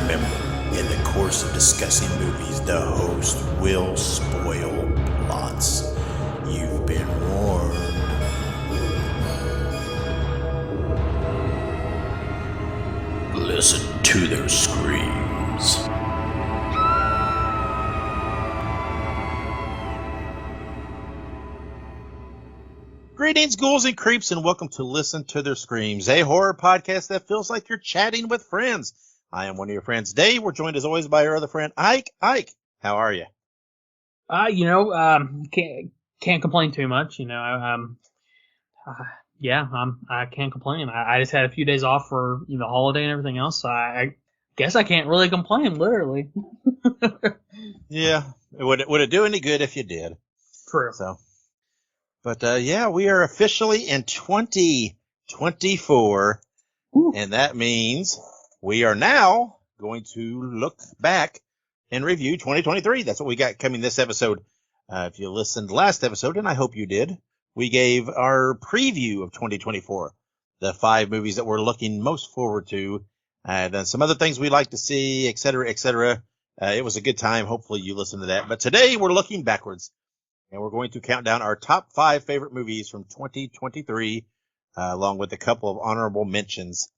Remember, in the course of discussing movies, the host will spoil plots. You've been warned. Listen to their screams. Greetings, ghouls and creeps, and welcome to Listen to Their Screams, a horror podcast that feels like you're chatting with friends. I am one of your friends, Dave. We're joined as always by our other friend, Ike. Ike, how are you? Can't complain too much. I can't complain. I just had a few days off for the holiday and everything else, so I guess I can't really complain, literally. Yeah, would it do any good if you did? True. So, but we are officially in 2024, and that means we are now going to look back and review 2023. That's what we got coming this episode. If you listened last episode, and I hope you did, we gave our preview of 2024, the 5 movies that we're looking most forward to, then some other things we like to see, et cetera, et cetera. It was a good time. Hopefully you listened to that. But today we're looking backwards, and we're going to count down our top 5 favorite movies from 2023, along with a couple of honorable mentions.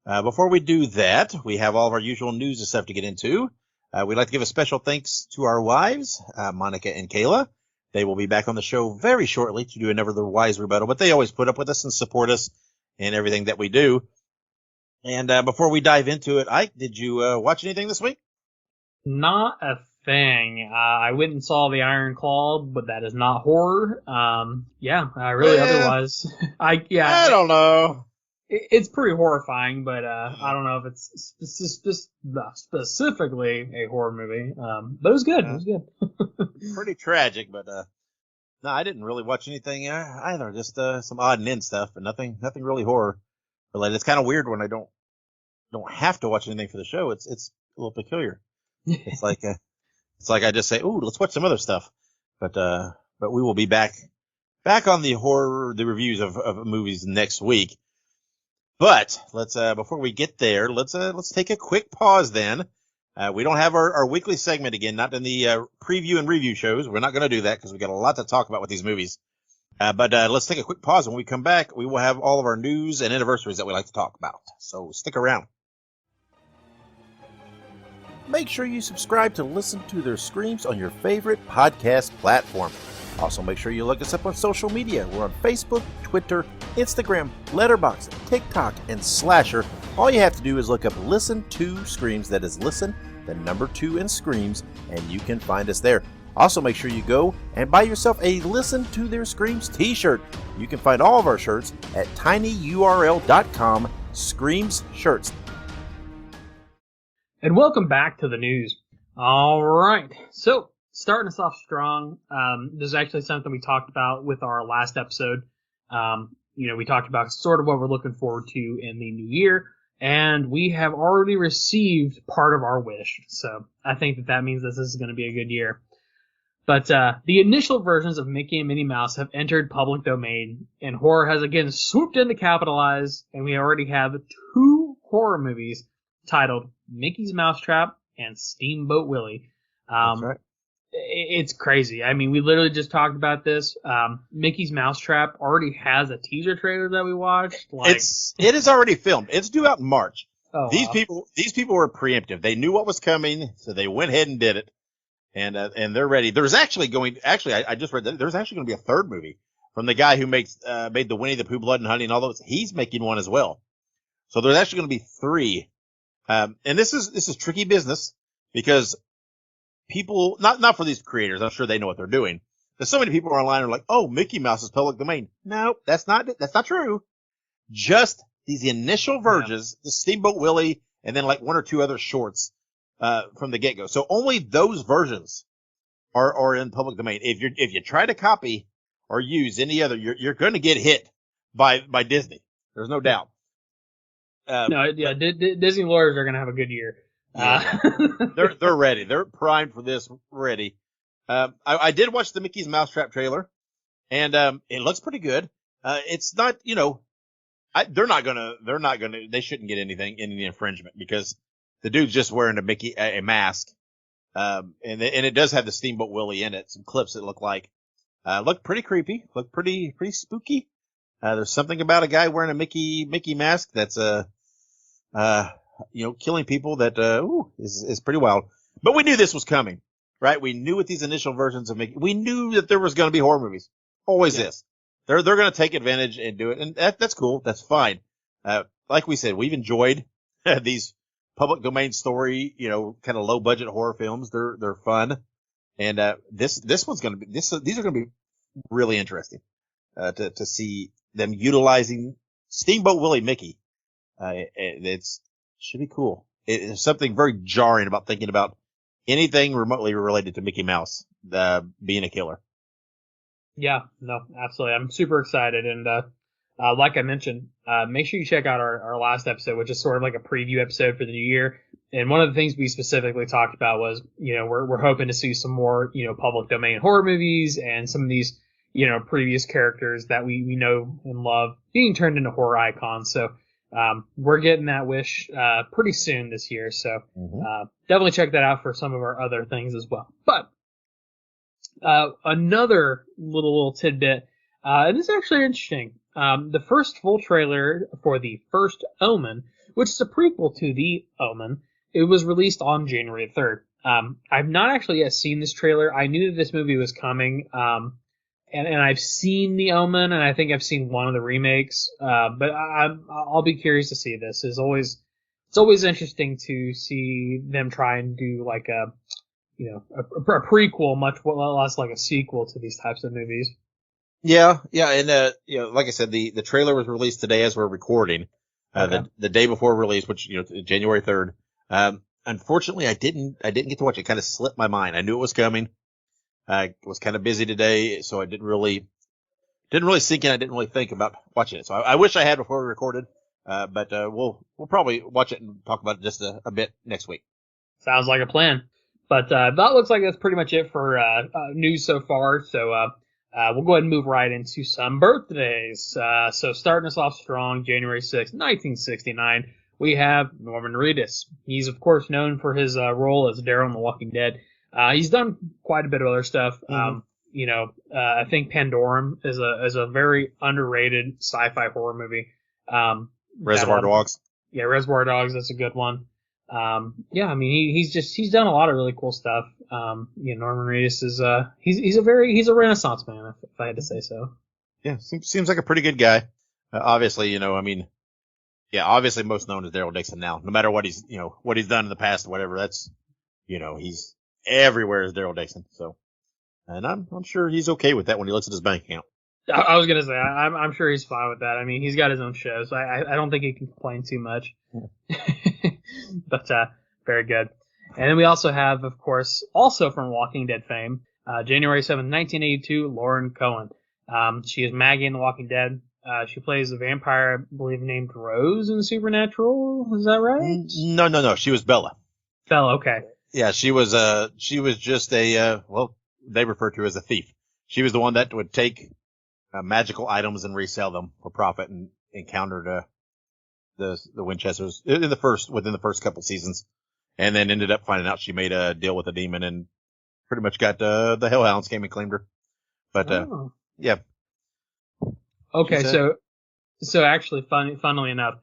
Before we do that, we have all of our usual news and stuff to get into. We'd like to give a special thanks to our wives, Monica and Kayla. They will be back on the show very shortly to do another wise rebuttal, but they always put up with us and support us in everything that we do. And before we dive into it, Ike, did you watch anything this week? Not a thing. I went and saw The Iron Claw, but that is not horror. Otherwise, I don't know. It's pretty horrifying, but I don't know if it's specifically a horror movie. But it was good. It was good. Pretty tragic, but no, I didn't really watch anything either. Just some odd and end stuff, but nothing really horror related. It's kind of weird when I don't have to watch anything for the show. It's a little peculiar. It's like I just say, "Ooh, let's watch some other stuff." But we will be back on the reviews of movies next week. But let's before we get there, let's take a quick pause then. We don't have our weekly segment again, not in the preview and review shows. We're not going to do that because we got a lot to talk about with these movies. But let's take a quick pause. When we come back, we will have all of our news and anniversaries that we like to talk about. So stick around. Make sure you subscribe to Listen to Their Screams on your favorite podcast platform. Also, make sure you look us up on social media. We're on Facebook, Twitter, Instagram, Letterboxd, TikTok, and Slasher. All you have to do is look up Listen to Screams. That is Listen, the number 2 in Screams, and you can find us there. Also, make sure you go and buy yourself a Listen to Their Screams t-shirt. You can find all of our shirts at tinyurl.com/Screams Shirts. And welcome back to the news. All right, so starting us off strong. This is actually something we talked about with our last episode. We talked about sort of what we're looking forward to in the new year, and we have already received part of our wish. So I think that means this is going to be a good year. But the initial versions of Mickey and Minnie Mouse have entered public domain, and horror has again swooped in to capitalize, and we already have 2 horror movies titled Mickey's Mousetrap and Steamboat Willie. That's right. It's crazy. I mean, we literally just talked about this. Mickey's Mousetrap already has a teaser trailer that we watched. It is already filmed. It's due out in March. Oh, these people were preemptive. They knew what was coming, so they went ahead and did it. And they're ready. There's actually I just read that there's actually going to be a 3rd movie from the guy who made the Winnie the Pooh, Blood and Honey and all those. He's making one as well. So there's actually going to be 3. And this is tricky business because people, not for these creators, I'm sure they know what they're doing. There's so many people online who are like, "Oh, Mickey Mouse is public domain." No, that's not true. Just these initial versions, the Steamboat Willie, and then like 1 or 2 other shorts from the get-go. So only those versions are in public domain. If you try to copy or use any other, you're going to get hit by Disney. There's no doubt. Disney lawyers are going to have a good year. Yeah. They're ready. They're primed for this. Ready. I did watch the Mickey's Mousetrap trailer, and it looks pretty good. It's not, they're not gonna. They shouldn't get any infringement because the dude's just wearing a mask. And it does have the Steamboat Willie in it. Some clips that look pretty creepy, look pretty spooky. There's something about a guy wearing a Mickey mask that's killing people that is pretty wild. But we knew this was coming, right? We knew with these initial versions of Mickey, we knew that there was going to be horror movies. Always is. They're going to take advantage and do it, and that's cool. That's fine. Like we said, we've enjoyed these public domain story, kind of low budget horror films. They're fun, and this one's going to be these are going to be really interesting to see them utilizing Steamboat Willie Mickey. It should be cool. It's something very jarring about thinking about anything remotely related to Mickey Mouse being a killer. Yeah, no, absolutely. I'm super excited, and like I mentioned, make sure you check out our last episode, which is sort of like a preview episode for the new year. And one of the things we specifically talked about was, we're hoping to see some more, public domain horror movies and some of these, previous characters that we know and love being turned into horror icons. So we're getting that wish pretty soon this year. So definitely check that out for some of our other things as well. But another little tidbit, and it's actually interesting. The first full trailer for the first Omen, which is a prequel to The Omen, it was released on January 3rd. I've not actually yet seen this trailer. I knew that this movie was coming, and I've seen The Omen, and I think I've seen one of the remakes. But I'll be curious to see this. It's always interesting to see them try and do like a prequel, much less like a sequel to these types of movies. Yeah, and like I said, the trailer was released today as we're recording, the day before release, which January 3rd. Unfortunately, I didn't get to watch it. It kind of slipped my mind. I knew it was coming. I was kind of busy today, so I didn't really sink in. I didn't really think about watching it. So I wish I had before we recorded. But we'll probably watch it and talk about it just a bit next week. Sounds like a plan. But that looks like that's pretty much it for news so far. So we'll go ahead and move right into some birthdays. So starting us off strong, January 6th, 1969, we have Norman Reedus. He's, of course, known for his role as Daryl in The Walking Dead. He's done quite a bit of other stuff. I think Pandorum is a very underrated sci-fi horror movie. Reservoir Dogs. Yeah, Reservoir Dogs. That's a good one. He's done a lot of really cool stuff. Norman Reedus is he's a Renaissance man, if I had to say so. Yeah, seems like a pretty good guy. Obviously, obviously most known as Daryl Dixon now. No matter what he's done in the past, or whatever. That's he's everywhere as Daryl Dixon. So, and I'm sure he's okay with that when he looks at his bank account. I was gonna say I'm sure he's fine with that. I mean, he's got his own show, so I don't think he can complain too much. But very good. And then we also have, of course, also from Walking Dead fame, January 7th, 1982, Lauren Cohen. She is Maggie in The Walking Dead. She plays a vampire, I believe, named Rose in Supernatural. Is that right? No. She was Bella. Bella, okay. Yeah, she was just they refer to her as a thief. She was the one that would take magical items and resell them for profit, and encountered the Winchesters within the first couple seasons, and then ended up finding out she made a deal with a demon and pretty much got the Hellhounds came and claimed her. But yeah. Okay, so actually, funnily enough,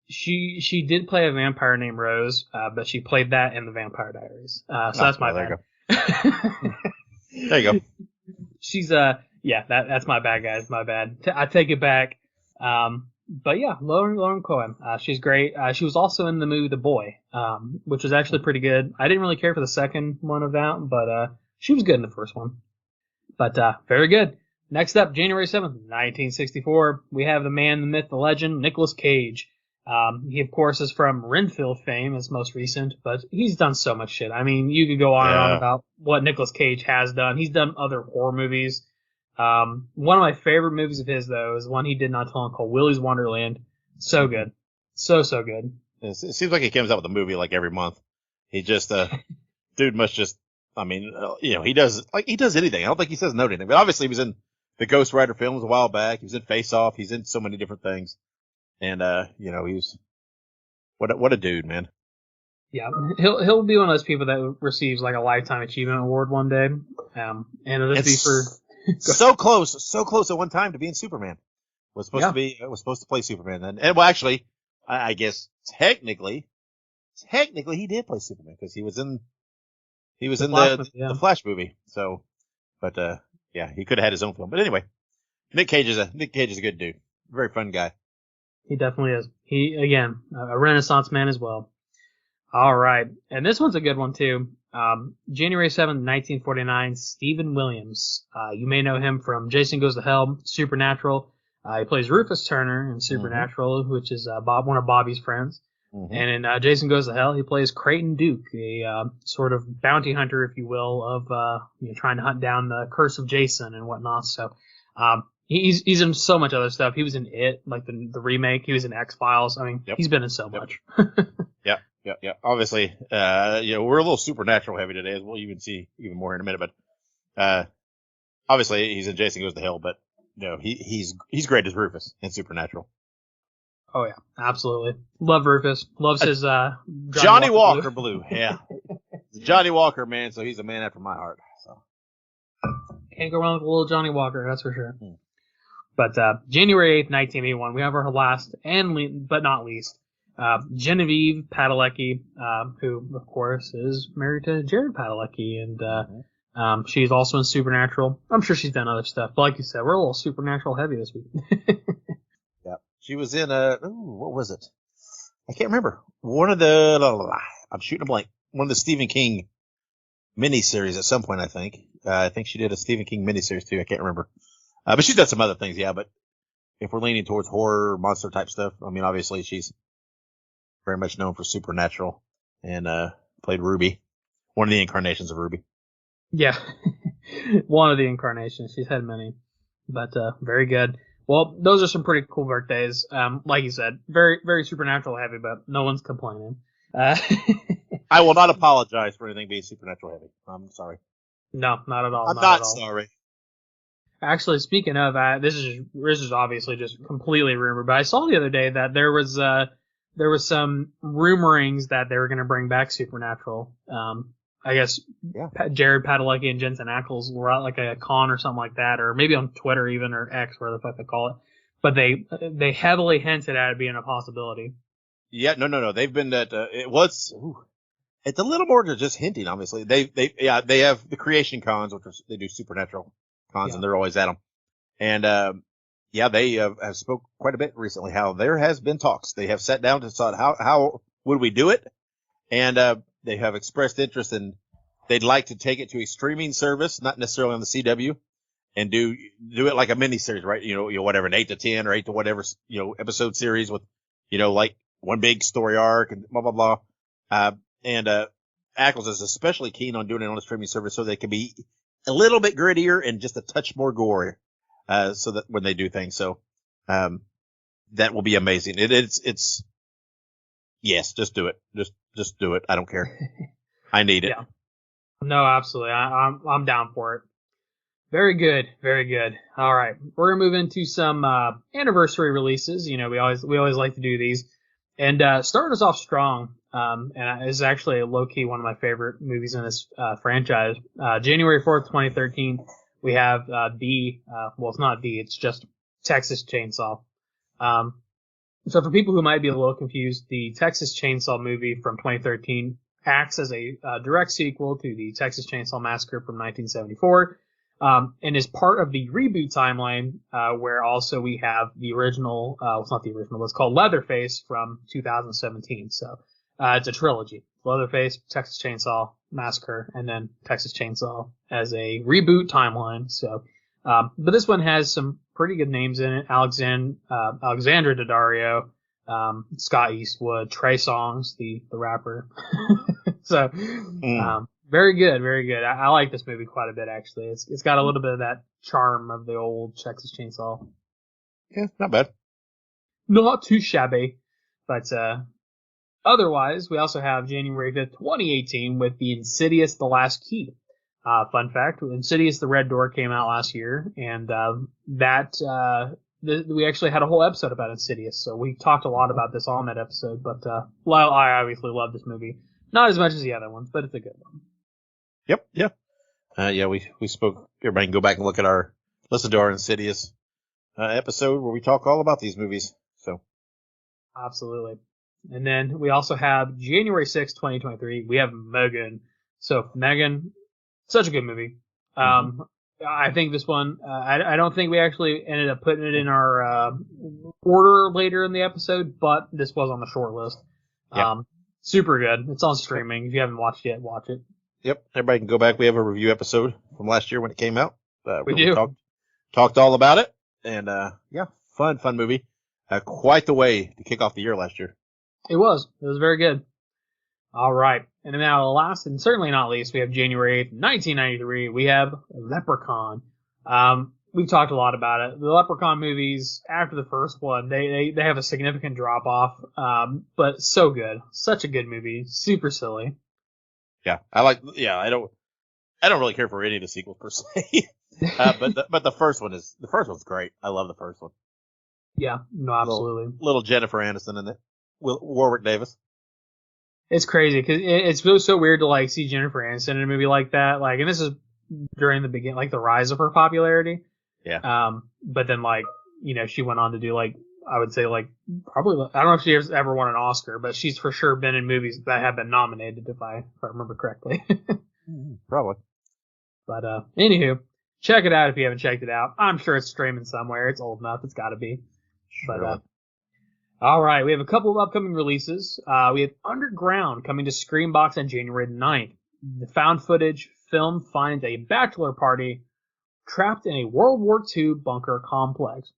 she did play a vampire named Rose, but she played that in the Vampire Diaries. That's my bad. There you go. She's that's my bad, guys. My bad. I take it back. But yeah, Lauren Cohen. She's great. She was also in the movie The Boy, which was actually pretty good. I didn't really care for the second one of that, but she was good in the first one. But very good. Next up, January 7th, 1964, we have the man, the myth, the legend, Nicolas Cage. He, of course, is from Renfield fame, as most recent, but he's done so much shit. I mean, you could go on and on about what Nicolas Cage has done. He's done other horror movies. One of my favorite movies of his, though, is one he did not too long called Willy's Wonderland. So good. So good. It seems like he comes out with a movie like every month. He just, dude must just, he does anything. I don't think he says no to anything, but obviously he was in the Ghost Rider films a while back. He was in Face Off. He's in so many different things. And, he's, what a dude, man. Yeah, he'll be one of those people that receives like a lifetime achievement award one day. And it'll just be for so close at one time to being Superman. Was supposed yeah. to be was supposed to play Superman then, and well, actually, I guess technically he did play Superman because he was in Flash movie, yeah. the Flash movie. So, but yeah, he could have had his own film. But anyway, Nick Cage is a good dude, very fun guy. He definitely is. He again a Renaissance man as well. All right, and this one's a good one too. January 7th, 1949, Stephen Williams. You may know him from Jason Goes to Hell, Supernatural. He plays Rufus Turner in Supernatural, which is one of Bobby's friends. Mm-hmm. And in Jason Goes to Hell, he plays Creighton Duke, a sort of bounty hunter, if you will, of trying to hunt down the curse of Jason and whatnot. So he's in so much other stuff. He was in It, like the remake. He was in X-Files. I mean, He's been in so much. Yeah. Obviously, we're a little Supernatural heavy today, as we'll even see even more in a minute. But obviously, he's in Jason Goes to Hell. But he's great as Rufus in Supernatural. Oh yeah, absolutely. Love Rufus. Loves his Johnny Walker Blue. Yeah, Johnny Walker, man. So he's a man after my heart. So can't go wrong with a little Johnny Walker, that's for sure. But January 8th, 1981, we have our last but not least. Genevieve Padalecki, who, of course, is married to Jared Padalecki, and she's also in Supernatural. I'm sure she's done other stuff, but like you said, we're a little Supernatural heavy this week. Yeah, she was in what was it? I can't remember. One of the I'm shooting a blank. One of the Stephen King miniseries at some point, I think. I think she did a Stephen King miniseries too. I can't remember, but she's done some other things. Yeah, but if we're leaning towards horror, monster type stuff, I mean, obviously she's very much known for Supernatural and played Ruby, one of the incarnations of Ruby. Yeah, one of the incarnations. She's had many, but very good. Well, those are some pretty cool birthdays. Like you said, very, very Supernatural heavy, but no one's complaining. I will not apologize for anything being Supernatural heavy. I'm sorry. No, not at all. I'm not sorry. Actually, speaking of, this is obviously just completely rumor, but I saw the other day that there was some rumorings that they were going to bring back Supernatural. I guess Jared Padalecki and Jensen Ackles were at like a con or something like that, or maybe on Twitter even, or X, whatever the fuck they call it. But they heavily hinted at it being a possibility. Yeah, no. They've been at it was. It's a little more than just hinting. Obviously, they have the creation cons, which they do Supernatural cons, and they're always at them. And they have spoke quite a bit recently. How there has been talks. They have sat down to decide how would we do it, and they have expressed interest in they'd like to take it to a streaming service, not necessarily on the CW, and do it like a miniseries, right? Whatever, an 8 to 10 or 8 to whatever, episode series with, like one big story arc and blah, blah, blah. And Ackles is especially keen on doing it on a streaming service so they can be a little bit grittier and just a touch more gory, so that when they do things. So, that will be amazing. It's yes, just do it. Just do it. I don't care. I need it. Yeah. No, absolutely. I'm down for it. Very good. Very good. All right. We're going to move into some anniversary releases. We always like to do these. And starting us off strong, and this is actually low-key one of my favorite movies in this franchise. January 4th, 2013, we have it's not it's just Texas Chainsaw. So for people who might be a little confused, the Texas Chainsaw movie from 2013 acts as a direct sequel to the Texas Chainsaw Massacre from 1974, and is part of the reboot timeline, where also we have the original, it's not the original, it's called Leatherface from 2017. So it's a trilogy. Leatherface, Texas Chainsaw Massacre, and then Texas Chainsaw as a reboot timeline. So, but this one has some pretty good names in it. Alexandra Daddario, Scott Eastwood, Trey Songz, the rapper. So, very good, very good. I like this movie quite a bit, actually. It's got a little bit of that charm of the old Texas Chainsaw. Yeah, not bad. Not too shabby, but otherwise, we also have January 5th, 2018 with the Insidious: The Last Key. Fun fact, Insidious: The Red Door came out last year, and we actually had a whole episode about Insidious, so we talked a lot about this on that episode, but I obviously love this movie. Not as much as the other ones, but it's a good one. Yep. Yeah. Yeah. We spoke. Everybody can go back and listen to our Insidious episode where we talk all about these movies. So. Absolutely. And then we also have January 6th, 2023. We have Megan. So Megan, such a good movie. I think this one, I don't think we actually ended up putting it in our order later in the episode, but this was on the short list. Yep. Super good. It's on streaming. If you haven't watched it yet, watch it. Yep. Everybody can go back. We have a review episode from last year when it came out. We do. Talked all about it. And, yeah, fun movie. Quite the way to kick off the year last year. It was very good. All right. And now last and certainly not least, we have January 8th, 1993. We have Leprechaun. We've talked a lot about it. The Leprechaun movies, after the first one, they have a significant drop off. But so good. Such a good movie. Super silly. Yeah. I don't really care for any of the sequels per se. But the first one's great. I love the first one. Yeah, no, absolutely. Little Jennifer Aniston in it. Warwick Davis. It's crazy because it feels so weird to like see Jennifer Aniston in a movie like that. Like, and this is during the beginning, like the rise of her popularity. Yeah. But then like, she went on to do like, I would say like probably, I don't know if she has ever won an Oscar, but she's for sure been in movies that have been nominated if I remember correctly. Probably. But anywho, check it out if you haven't checked it out. I'm sure it's streaming somewhere. It's old enough. It's got to be. Sure. But all right, we have a couple of upcoming releases. We have Underground coming to Screambox on January 9th. The found footage film finds a bachelor party trapped in a World War II bunker complex.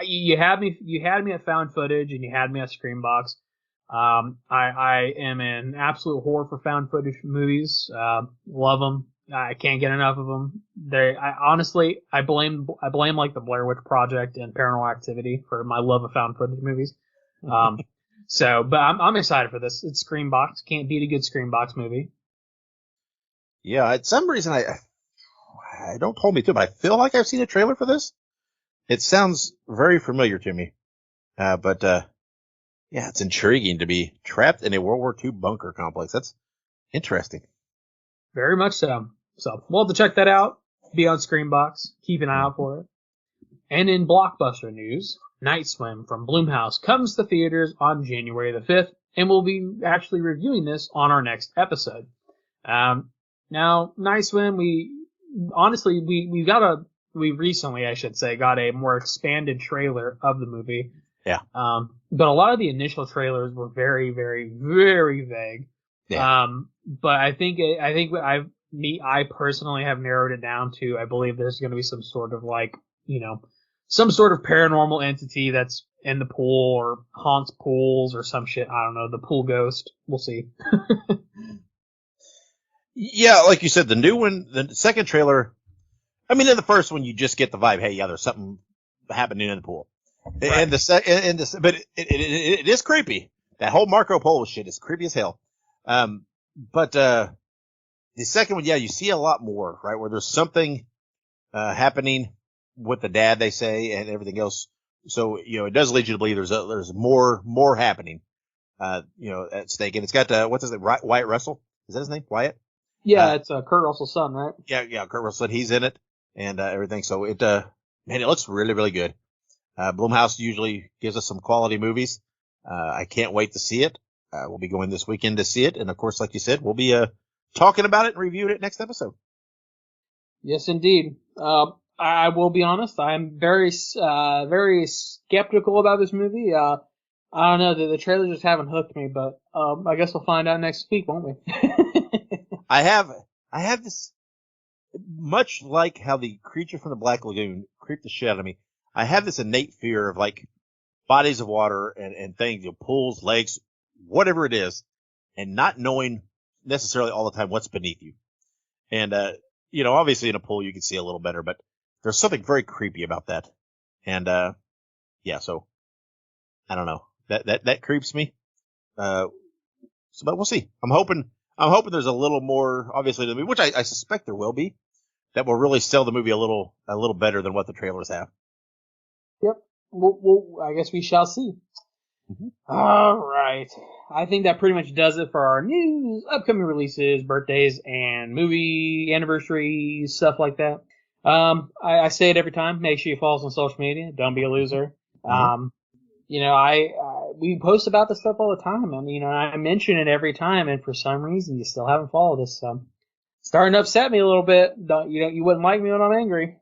You had me at found footage, and you had me at Screambox. I am an absolute whore for found footage movies. Love them. I can't get enough of them. Honestly, I blame like the Blair Witch Project and Paranormal Activity for my love of found footage movies. But I'm excited for this. It's Screambox. Can't beat a good Screambox movie. Yeah, at some reason I don't hold me to it, but I feel like I've seen a trailer for this. It sounds very familiar to me. Yeah, it's intriguing to be trapped in a World War II bunker complex. That's interesting. Very much so. So we'll have to check that out. Be on Screambox. Keep an eye out for it. And in blockbuster news, Night Swim from Blumhouse comes to theaters on January the 5th, and we'll be actually reviewing this on our next episode. Now, Night Swim, we recently, I should say, got a more expanded trailer of the movie. Yeah. But a lot of the initial trailers were very, very, very vague. Yeah. But I think I personally have narrowed it down to, I believe there's going to be some sort of like, some sort of paranormal entity that's in the pool or haunts pools or some shit. I don't know. The pool ghost. We'll see. Yeah, like you said, the new one, the second trailer. I mean, in the first one, you just get the vibe. Hey, yeah, there's something happening in the pool. Right. But it is creepy. That whole Marco Polo shit is creepy as hell. But the second one, yeah, you see a lot more, right? Where there's something happening with the dad, they say, and everything else. So, it does lead you to believe there's more happening, at stake. And it's got, what's his name? Wyatt Russell? Is that his name? Wyatt? Yeah, it's Kurt Russell's son, right? Yeah, Kurt Russell, he's in it and everything. So it looks really, really good. Blumhouse usually gives us some quality movies. I can't wait to see it. We'll be going this weekend to see it. And of course, like you said, we'll be, talking about it and reviewing it next episode. Yes, indeed. I will be honest. I'm very, very skeptical about this movie. I don't know. The trailers just haven't hooked me, but, I guess we'll find out next week, won't we? I have this, much like how the creature from the Black Lagoon creeped the shit out of me. I have this innate fear of like bodies of water and things, pools, lakes, whatever it is, and not knowing necessarily all the time what's beneath you. And, obviously in a pool you can see a little better, but there's something very creepy about that. And, so I don't know. That creeps me. But we'll see. I'm hoping there's a little more, obviously, to the movie, which I suspect there will be, that will really sell the movie a little better than what the trailers have. Yep. Well, I guess we shall see. Mm-hmm. All right. I think that pretty much does it for our news, upcoming releases, birthdays, and movie anniversaries, stuff like that. I say it every time. Make sure you follow us on social media. Don't be a loser. Mm-hmm. We post about this stuff all the time. I mean, I mention it every time, and for some reason, you still haven't followed us. So, starting to upset me a little bit. You wouldn't like me when I'm angry.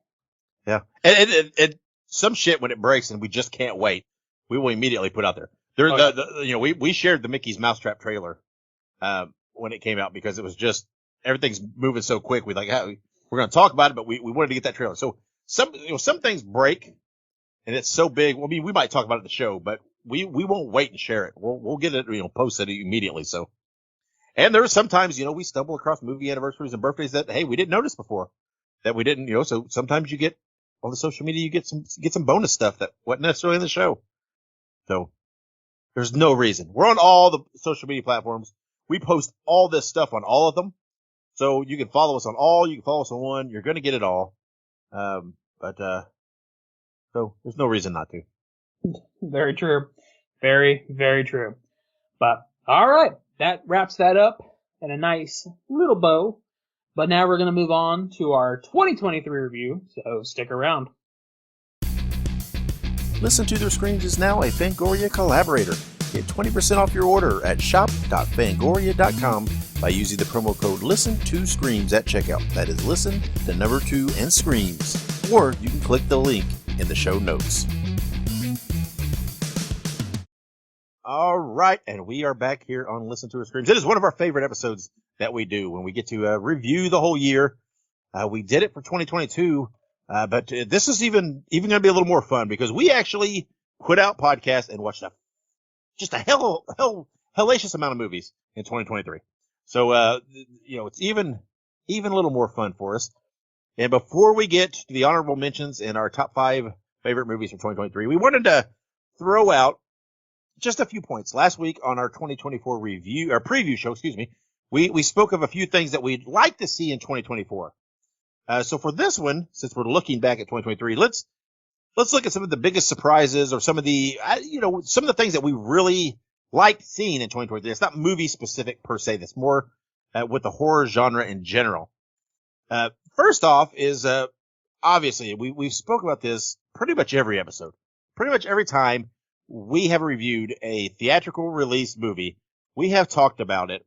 Yeah. And some shit when it breaks and we just can't wait, we will immediately put out there. We shared the Mickey's Mousetrap trailer when it came out because it was just everything's moving so quick. We're going to talk about it, but we wanted to get that trailer. So some things break and it's so big. I mean, we might talk about it in the show, but we won't wait and share it. We'll get it, post it immediately. So, and there are sometimes, we stumble across movie anniversaries and birthdays that, hey, we didn't notice before that we didn't, so sometimes you get on the social media, you get some bonus stuff that wasn't necessarily in the show. So there's no reason. We're on all the social media platforms. We post all this stuff on all of them. So you can follow us on all. You can follow us on one. You're going to get it all. So there's no reason not to. Very true. Very, very true. But all right, that wraps that up in a nice little bow. But now we're going to move on to our 2023 review, so stick around. Listen to Their Screams is now a Fangoria collaborator. Get 20% off your order at shop.fangoria.com by using the promo code LISTEN2SCREAMS at checkout. That is listen, the number 2, and screams. Or you can click the link in the show notes. All right, and we are back here on Listen to Her Screams. It is one of our favorite episodes that we do when we get to review the whole year. We did it for 2022, but this is even going to be a little more fun because we actually put out podcasts and watched just a hellacious amount of movies in 2023. So, it's even a little more fun for us. And before we get to the honorable mentions and our top 5 favorite movies for 2023, we wanted to throw out just a few points. Last week on our 2024 preview show, we spoke of a few things that we'd like to see in 2024. So for this one, since we're looking back at 2023, let's look at some of the biggest surprises or some of the things that we really liked seeing in 2023. It's not movie specific per se. That's more with the horror genre in general. First off is obviously we've spoken about this pretty much every episode. Pretty much every time we have reviewed a theatrical release movie, we have talked about it.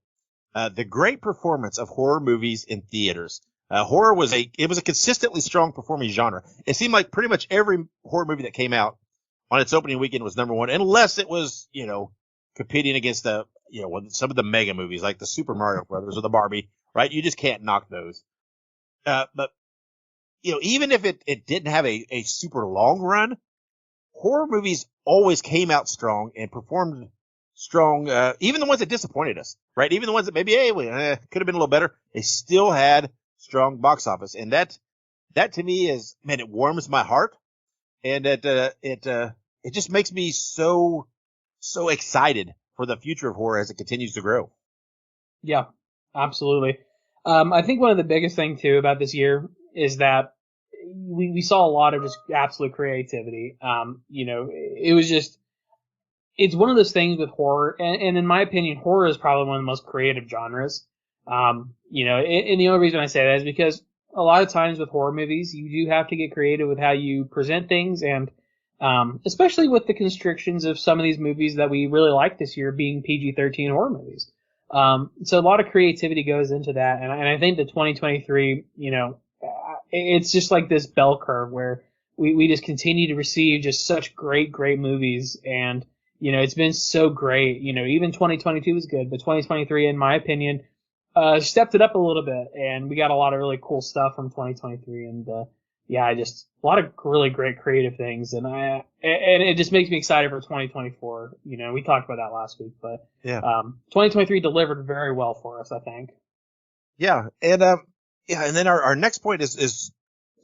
The great performance of horror movies in theaters. Horror was a consistently strong performing genre. It seemed like pretty much every horror movie that came out on its opening weekend was number one, unless it was, competing against some of the mega movies like the Super Mario Brothers or the Barbie, right? You just can't knock those. But even if it didn't have a super long run, horror movies always came out strong and performed strong. Even the ones that disappointed us, right? Even the ones that maybe, could have been a little better. They still had strong box office. And that to me it warms my heart. And it just makes me so excited for the future of horror as it continues to grow. Yeah, absolutely. I think one of the biggest things too about this year is that we saw a lot of just absolute creativity. It's one of those things with horror, and in my opinion, horror is probably one of the most creative genres. And the only reason I say that is because a lot of times with horror movies, you do have to get creative with how you present things, and especially with the constrictions of some of these movies that we really like this year being PG-13 horror movies. So a lot of creativity goes into that, and I think that 2023, it's just like this bell curve where we just continue to receive just such great movies, and it's been so great. Even 2022 was good, but 2023, in my opinion, stepped it up a little bit, and we got a lot of really cool stuff from 2023, and just a lot of really great creative things, and it just makes me excited for 2024. We talked about that last week, but 2023 delivered very well for us, I think. Yeah, and then our next point is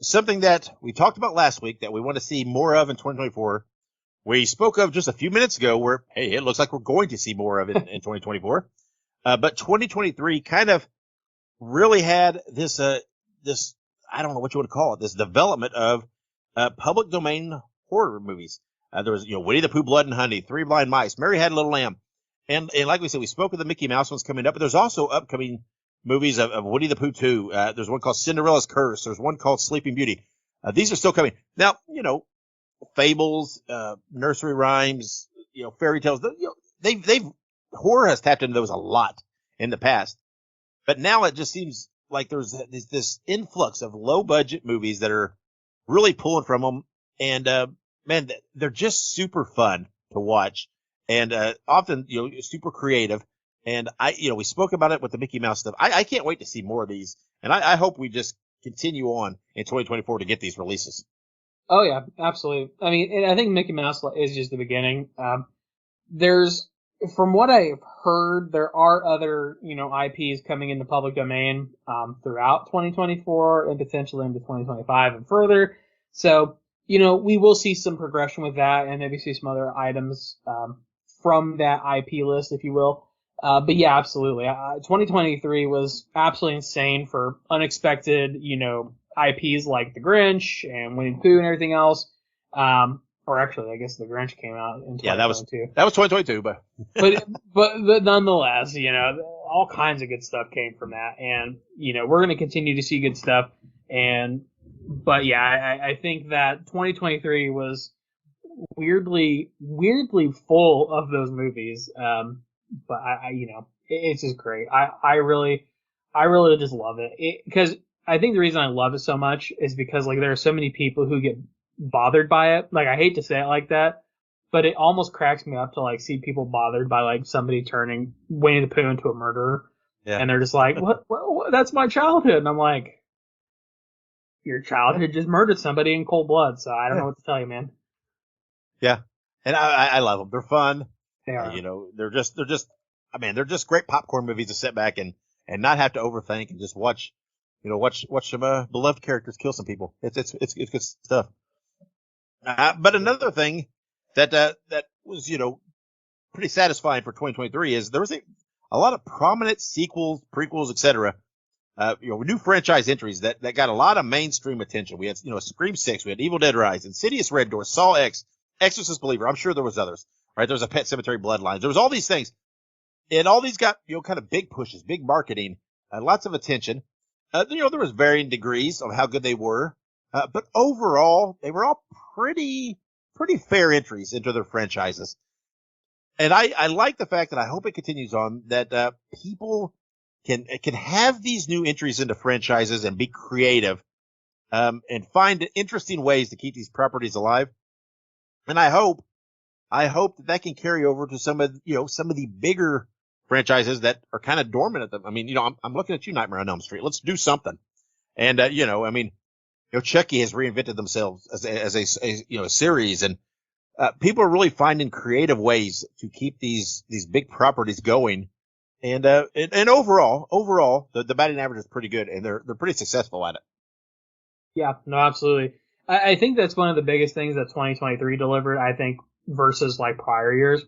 something that we talked about last week that we want to see more of in 2024. We spoke of just a few minutes ago where, hey, it looks like we're going to see more of it in 2024. But 2023 kind of really had this, I don't know what you would call it, this development of public domain horror movies. There was, Winnie the Pooh, Blood and Honey, Three Blind Mice, Mary Had a Little Lamb. And like we said, we spoke of the Mickey Mouse ones coming up, but there's also upcoming movies of Winnie the Pooh 2. There's one called Cinderella's Curse. There's one called Sleeping Beauty. These are still coming. Now, fables, nursery rhymes, fairy tales. They've horror has tapped into those a lot in the past, but now it just seems like there's this influx of low budget movies that are really pulling from them, and man, they're just super fun to watch, and often super creative. And we spoke about it with the Mickey Mouse stuff. I can't wait to see more of these, and I hope we just continue on in 2024 to get these releases. Oh yeah, absolutely. I mean, and I think Mickey Mouse is just the beginning. From what I've heard, there are other, IPs coming in the public domain, throughout 2024 and potentially into 2025 and further. So, we will see some progression with that and maybe see some other items, from that IP list, if you will. But yeah, absolutely. 2023 was absolutely insane for unexpected, IPs like The Grinch and Winnie the Pooh and everything else. Or actually, I guess The Grinch came out in 2022. Yeah, that was 2022, but but nonetheless, all kinds of good stuff came from that, and we're going to continue to see good stuff. But yeah, I think that 2023 was weirdly full of those movies. But it's just great. I really just love it because I think the reason I love it so much is because there are so many people who get bothered by it. I hate to say it like that, but it almost cracks me up to see people bothered by somebody turning Winnie the Pooh into a murderer. Yeah. And they're just like, what? That's my childhood. And I'm like, your childhood just murdered somebody in cold blood. So I don't know what to tell you, man. Yeah. And I love them. They're fun. They are. They're just great popcorn movies to sit back and not have to overthink and just watch some beloved characters kill some people. It's good stuff. But another thing that was, pretty satisfying for 2023 is there was a lot of prominent sequels, prequels, etc. New franchise entries that got a lot of mainstream attention. We had, Scream 6, we had Evil Dead Rise, Insidious Red Door, Saw X, Exorcist Believer. I'm sure there was others, right? There was a Pet Cemetery Bloodlines. There was all these things. And all these got, kind of big pushes, big marketing, lots of attention. There was varying degrees of how good they were. But overall, they were all pretty fair entries into their franchises. And I like the fact that I hope it continues on, that people can have these new entries into franchises and be creative, and find interesting ways to keep these properties alive. And I hope that can carry over to some of the bigger franchises that are kind of dormant at them. I mean, I'm looking at you, Nightmare on Elm Street. Let's do something. And, Chucky has reinvented themselves as a series, and people are really finding creative ways to keep these big properties going. And overall, the batting average is pretty good, and they're pretty successful at it. Yeah, no, absolutely. I think that's one of the biggest things that 2023 delivered, I think, versus prior years,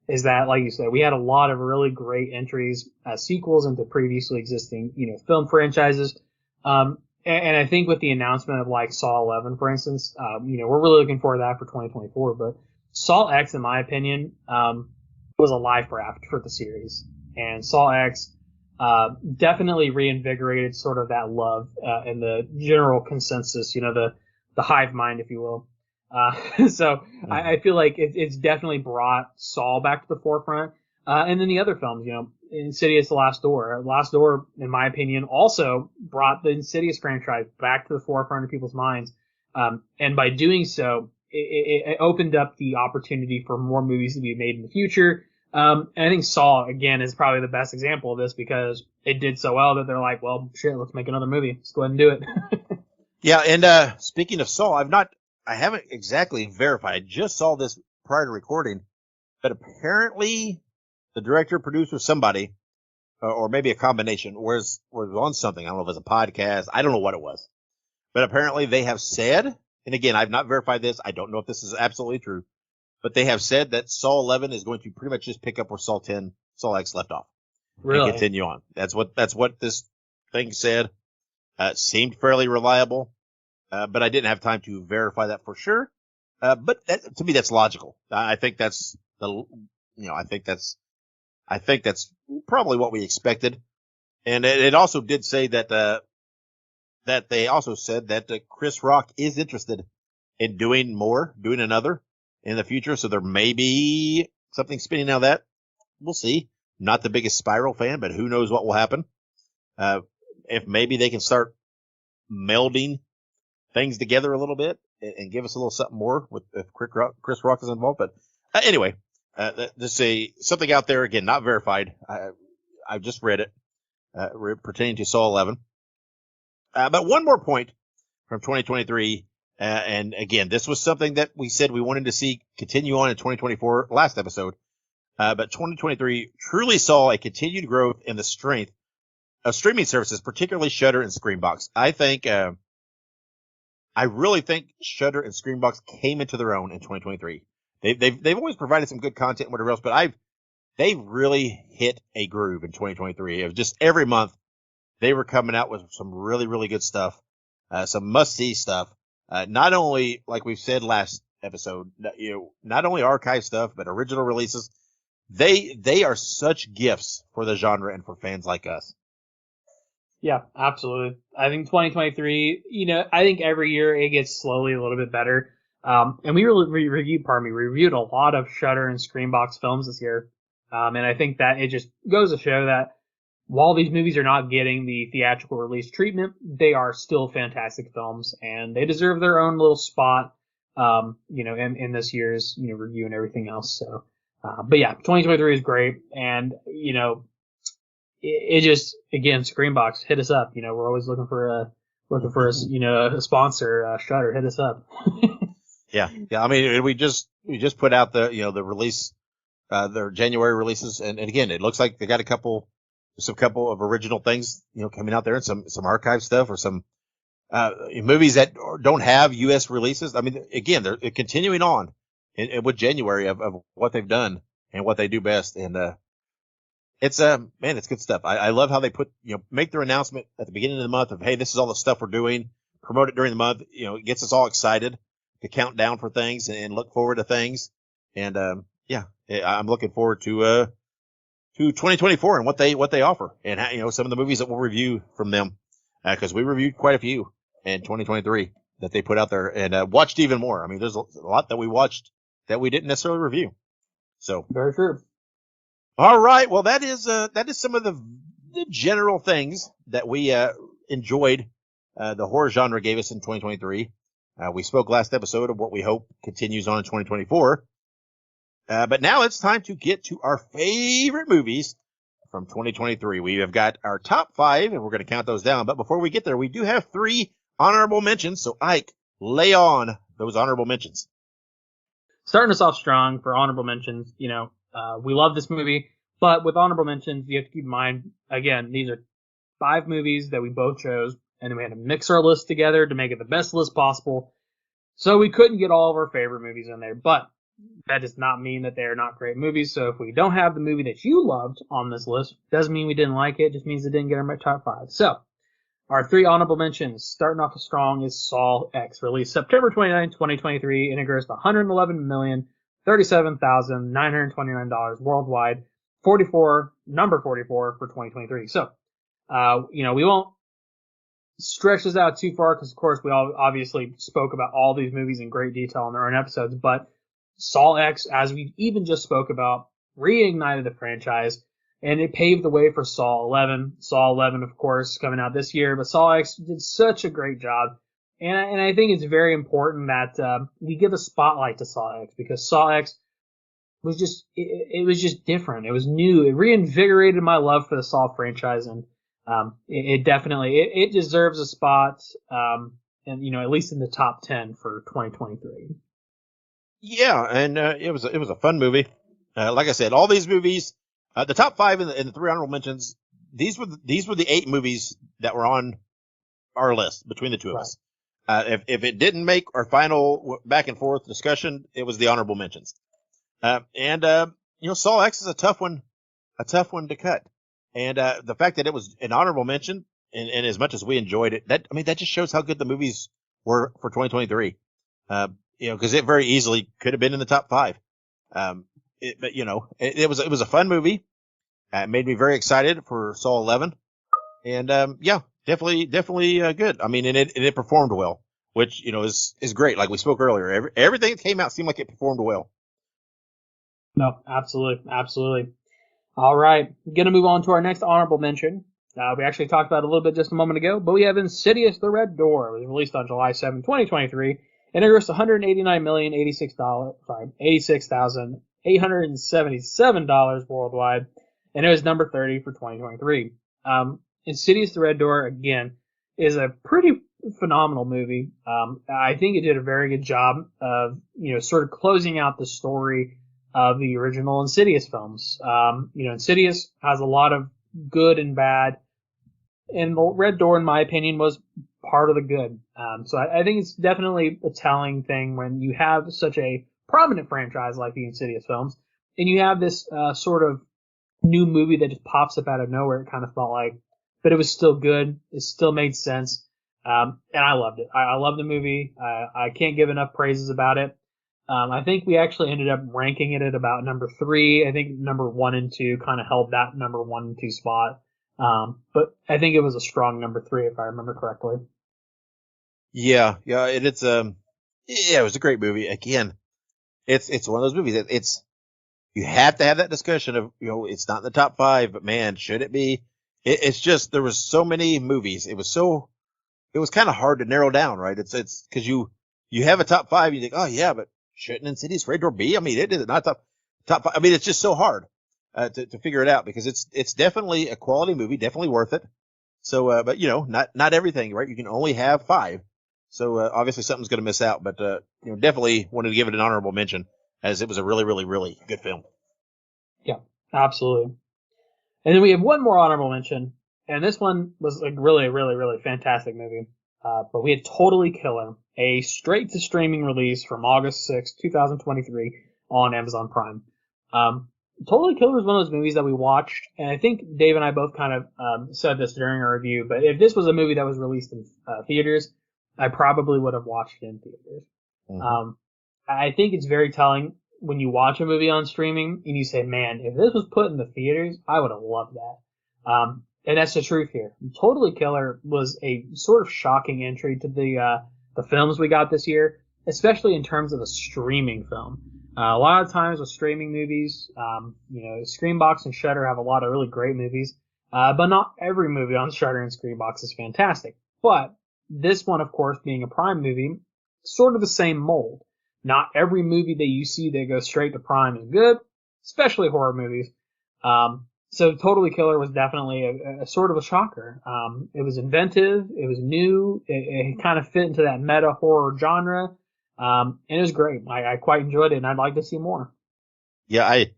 is that, like you said, we had a lot of really great entries as sequels into previously existing, film franchises. And I think with the announcement of Saw 11, for instance, we're really looking forward to that for 2024. But Saw X, in my opinion, was a life raft for the series, and Saw X definitely reinvigorated sort of that love and the general consensus, the hive mind, if you will. So I feel like it's definitely brought Saw back to the forefront. And then the other films, Insidious: The Last Door. Last Door, in my opinion, also brought the Insidious franchise back to the forefront of people's minds. And by doing so, it opened up the opportunity for more movies to be made in the future. And I think Saw, again, is probably the best example of this because it did so well that they're like, well, shit, let's make another movie. Let's go ahead and do it. Yeah, and speaking of Saw, I haven't exactly verified. I just saw this prior to recording, but apparently the director, producer, somebody, or maybe a combination, was on something. I don't know if it was a podcast. I don't know what it was. But apparently they have said, and again, I've not verified this. I don't know if this is absolutely true, but they have said that Saw 11 is going to pretty much just pick up where Saw X left off. Really? And continue on. That's what this thing said. It seemed fairly reliable, but I didn't have time to verify that for sure. But to me, that's logical. I think that's I think that's probably what we expected. And it also did say that they also said that Chris Rock is interested in doing another in the future. So there may be something spinning out of that. We'll see. Not the biggest Spiral fan, but who knows what will happen. If maybe they can start melding things together a little bit and give us a little something more if Chris Rock is involved. But anyway, there's something out there, again, not verified. I just read it pertaining to Saw 11. But one more point from 2023. And again, this was something that we said we wanted to see continue on in 2024 last episode. But 2023 truly saw a continued growth in the strength of streaming services, particularly Shudder and Screambox. I really think Shudder and Screambox came into their own in 2023. They've always provided some good content and whatever else, but they really hit a groove in 2023. It was just every month they were coming out with some really, really good stuff, some must-see stuff. Not only, like we've said last episode, not only archive stuff, but original releases. They are such gifts for the genre and for fans like us. Yeah, absolutely. I think 2023, I think every year it gets slowly a little bit better. And we reviewed a lot of Shudder and Screambox films this year. And I think that it just goes to show that while these movies are not getting the theatrical release treatment, they are still fantastic films and they deserve their own little spot, in this year's, review and everything else. So, but yeah, 2023 is great. And, it just, again, Screambox, hit us up. We're always looking for a sponsor. Shudder, hit us up. Yeah. I mean, we just put out the release, their January releases, and again, it looks like they got a couple of original things, coming out there, and some archive stuff or some movies that don't have U.S. releases. I mean, again, they're continuing on with January of what they've done and what they do best, and it's good stuff. I love how they make their announcement at the beginning of the month of, hey, this is all the stuff we're doing. Promote it during the month. It gets us all excited to count down for things and look forward to things. And I'm looking forward to 2024 and what they offer, and some of the movies that we'll review from them, because we reviewed quite a few in 2023 that they put out there, and watched even more. I mean, there's a lot that we watched that we didn't necessarily review. So very true. All right. Well, that is some of the general things that we enjoyed. The horror genre gave us in 2023. We spoke last episode of what we hope continues on in 2024. But now it's time to get to our favorite movies from 2023. We have got our top 5, and we're going to count those down. But before we get there, we do have 3 honorable mentions. So, Ike, lay on those honorable mentions. Starting us off strong for honorable mentions, we love this movie, but with honorable mentions, you have to keep in mind, again, these are 5 movies that we both chose, and we had to mix our list together to make it the best list possible. So we couldn't get all of our favorite movies in there, but that does not mean that they are not great movies. So if we don't have the movie that you loved on this list, doesn't mean we didn't like it, just means it didn't get in my top 5. So our 3 honorable mentions, starting off strong, is Saw X, released September 29, 2023, and it grossed $111,037,929 worldwide, number 44 for 2023. So, we won't stretch this out too far because, of course, we all obviously spoke about all these movies in great detail in their own episodes, but Saw X, as we even just spoke about, reignited the franchise, and it paved the way for Saw 11. Saw 11, of course, coming out this year, but Saw X did such a great job. And I think it's very important that we give a spotlight to Saw X, because Saw X was just, it was just different. It was new. It reinvigorated my love for the Saw franchise, and it definitely, it deserves a spot, and at least in the top 10 for 2023. Yeah, and it was a fun movie. Like I said, all these movies, the top 5 and the 3 honorable mentions, these were the 8 movies that were on our list between the two of us. If it didn't make our final back and forth discussion, it was the honorable mentions. Saw X is a tough one to cut. And the fact that it was an honorable mention, and as much as we enjoyed it, that just shows how good the movies were for 2023. because it very easily could have been in the top 5. But it was a fun movie. It made me very excited for Saw 11, and definitely good. I mean, and it performed well, which is great. Like we spoke earlier, everything that came out seemed like it performed well. No, absolutely. All right, gonna move on to our next honorable mention. We actually talked about it a little bit just a moment ago, but we have Insidious: The Red Door. It was released on July 7, 2023, and it grossed $189,086,877 worldwide, and it was number 30 for 2023. Insidious: The Red Door, again, is a pretty phenomenal movie. I think it did a very good job of, sort of closing out the story of the original Insidious films. Insidious has a lot of good and bad, and the Red Door, in my opinion, was part of the good. So I think it's definitely a telling thing when you have such a prominent franchise like the Insidious films, and you have this sort of new movie that just pops up out of nowhere. It kind of felt like, but it was still good. It still made sense, and I loved it. I love the movie. I can't give enough praises about it. I think we actually ended up ranking it at about number 3. I think number 1 and 2 kind of held that number 1 and 2 spot. But I think it was a strong number 3 if I remember correctly. Yeah, it was a great movie. Again, it's one of those movies that you have to have that discussion of, it's not in the top 5, but man, should it be? It's just, there was so many movies. It was kind of hard to narrow down, right? It's because you have a top 5, you think, oh yeah, but shouldn't Insidious Red Door be? I mean, it is not top 5. I mean, it's just so hard to figure it out, because it's definitely a quality movie, definitely worth it. So, but not everything, right? You can only have 5. So obviously something's going to miss out, but definitely wanted to give it an honorable mention, as it was a really, really, really good film. Yeah, absolutely. And then we have one more honorable mention, and this one was a really, really, really fantastic movie. But we had Totally Killer, a straight-to-streaming release from August 6, 2023 on Amazon Prime. Totally Killer is one of those movies that we watched, and I think Dave and I both kind of said this during our review, but if this was a movie that was released in theaters, I probably would have watched it in theaters. Mm-hmm. I think it's very telling when you watch a movie on streaming and you say, man, if this was put in the theaters, I would have loved that. And that's the truth here. Totally Killer was a sort of shocking entry to the films we got this year, especially in terms of a streaming film. A lot of times with streaming movies, Screenbox and Shudder have a lot of really great movies, but not every movie on Shudder and Screenbox is fantastic. But this one, of course, being a Prime movie, sort of the same mold. Not every movie that you see that goes straight to Prime is good, especially horror movies. So Totally Killer was definitely a sort of a shocker. It was inventive. It was new. It kind of fit into that meta horror genre. And it was great. I quite enjoyed it, and I'd like to see more. Yeah, I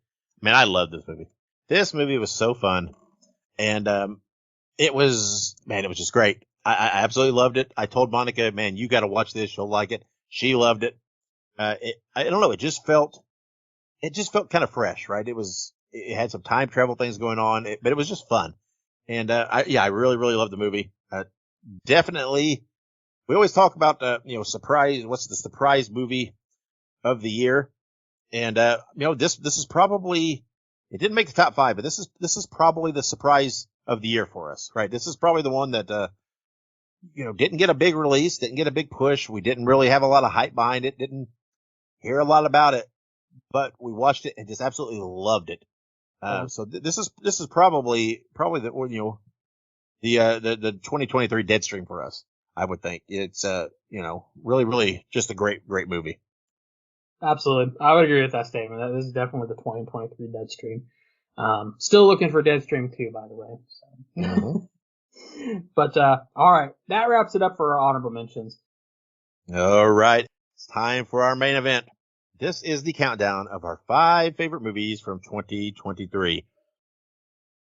love this movie. This movie was so fun. And it was just great. I absolutely loved it. I told Monica, man, you got to watch this. She'll like it. She loved it. I don't know. It just felt kind of fresh, right? It had some time travel things going on, but it was just fun. And, I really, really loved the movie. Definitely. We always talk about, surprise. What's the surprise movie of the year? And, this is probably, it didn't make the top 5, but this is probably the surprise of the year for us, right? This is probably the one that, didn't get a big release, didn't get a big push. We didn't really have a lot of hype behind it, didn't hear a lot about it, but we watched it and just absolutely loved it. So this is probably the 2023 Deadstream for us. I would think it's really, really just a great, great movie. Absolutely. I would agree with that statement. This is definitely the 2023 Deadstream. Still looking for Deadstream 2, by the way. So. Mm-hmm. But, all right. That wraps it up for our honorable mentions. All right. It's time for our main event. This is the countdown of our 5 favorite movies from 2023.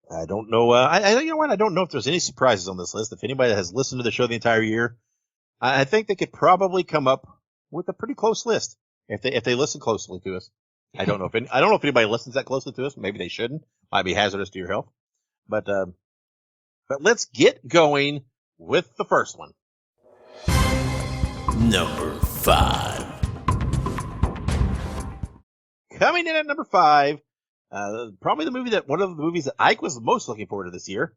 I don't know. You know what? I don't know if there's any surprises on this list. If anybody that has listened to the show the entire year, I think they could probably come up with a pretty close list if they listen closely to us. I don't know if anybody listens that closely to us. Maybe they shouldn't. Might be hazardous to your health. But let's get going with the first one. Number 5. coming in at number 5, probably one of the movies that Ike was most looking forward to this year,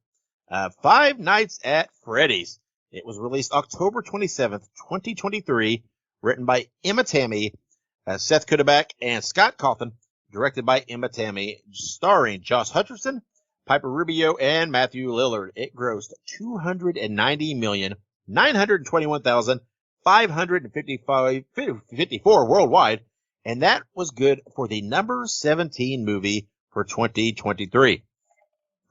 Five Nights at Freddy's. It was released October 27th, 2023, written by Emma Tammy, Seth Kudabak, and Scott Cawthon, directed by Emma Tammy, starring Josh Hutcherson, Piper Rubio, and Matthew Lillard. It grossed $290,921,554 worldwide, and that was good for the number 17 movie for 2023.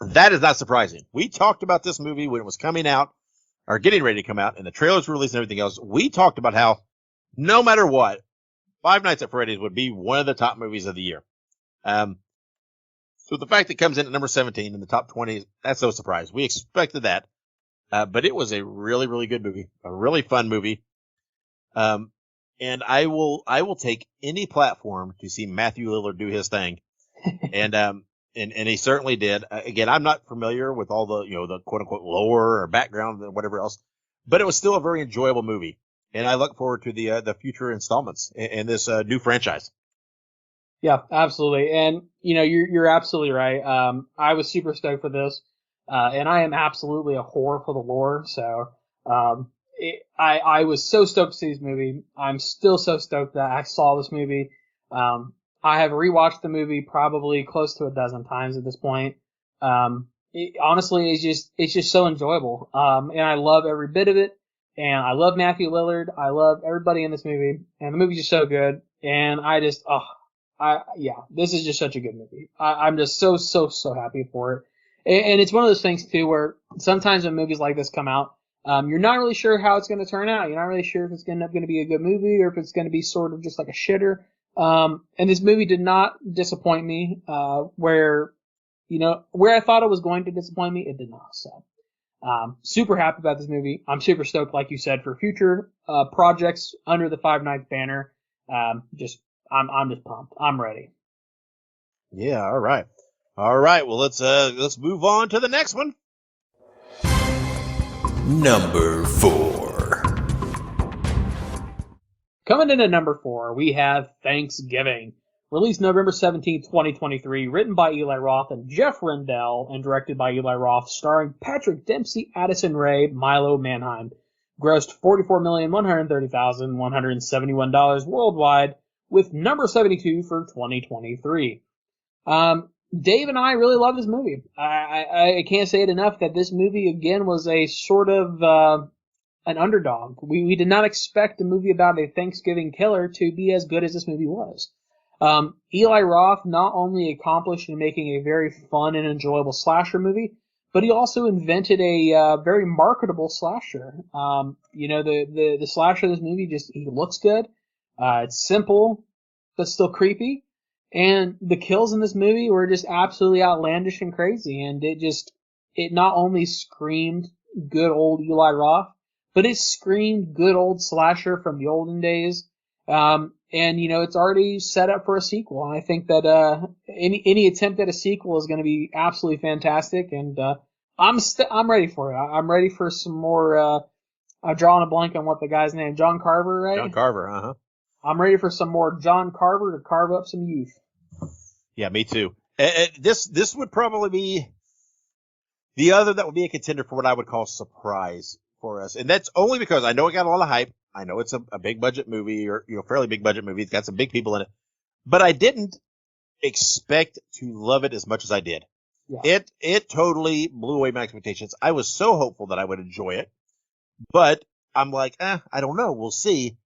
That is not surprising. We talked about this movie when it was coming out, or getting ready to come out, and the trailers were released and everything else. We talked about how, no matter what, Five Nights at Freddy's would be one of the top movies of the year. So the fact it comes in at number 17 in the top 20, that's no surprise. We expected that. But it was a really, really good movie, a really fun movie. And I will take any platform to see Matthew Lillard do his thing. And he certainly did. Again, I'm not familiar with all the, the quote unquote lore or background or whatever else, but it was still a very enjoyable movie. And I look forward to the future installments in this new franchise. Yeah, absolutely. And, you're absolutely right. I was super stoked for this. And I am absolutely a whore for the lore. So, I was so stoked to see this movie. I'm still so stoked that I saw this movie. I have rewatched the movie probably close to a dozen times at this point. Honestly, it's just so enjoyable. And I love every bit of it. And I love Matthew Lillard. I love everybody in this movie. And the movie's just so good. And this is just such a good movie. I'm just so happy for it. And it's one of those things too where sometimes when movies like this come out, you're not really sure how it's going to turn out. You're not really sure if it's going to be a good movie or if it's going to be sort of just like a shitter. And this movie did not disappoint me, where I thought it was going to disappoint me, it did not. So, super happy about this movie. I'm super stoked, like you said, for future, projects under the Five Nights banner. I'm just pumped. I'm ready. Yeah. All right. Well, let's move on to the next one. Number 4. Coming in at number 4, we have Thanksgiving. Released November 17, 2023, written by Eli Roth and Jeff Rendell, and directed by Eli Roth, starring Patrick Dempsey, Addison Rae, Milo Manheim. Grossed $44,130,171 worldwide, with number 72 for 2023. Dave and I really love this movie. I can't say it enough that this movie, again, was a sort of an underdog. We did not expect a movie about a Thanksgiving killer to be as good as this movie was. Eli Roth not only accomplished in making a very fun and enjoyable slasher movie, but he also invented a very marketable slasher. The slasher of this movie he looks good. It's simple, but still creepy. And the kills in this movie were just absolutely outlandish and crazy. And it not only screamed good old Eli Roth, but it screamed good old slasher from the olden days. And it's already set up for a sequel. And I think that, any attempt at a sequel is going to be absolutely fantastic. And, I'm ready for it. I'm ready for some more, I'm drawing a blank on what the guy's name, John Carver, right? John Carver, uh-huh. I'm ready for some more John Carver to carve up some youth. Yeah, me too. This would probably be the other that would be a contender for what I would call surprise for us. And that's only because I know it got a lot of hype. I know it's a big budget movie, or, fairly big budget movie. It's got some big people in it, but I didn't expect to love it as much as I did. Yeah. It totally blew away my expectations. I was so hopeful that I would enjoy it, but I'm like, I don't know. We'll see.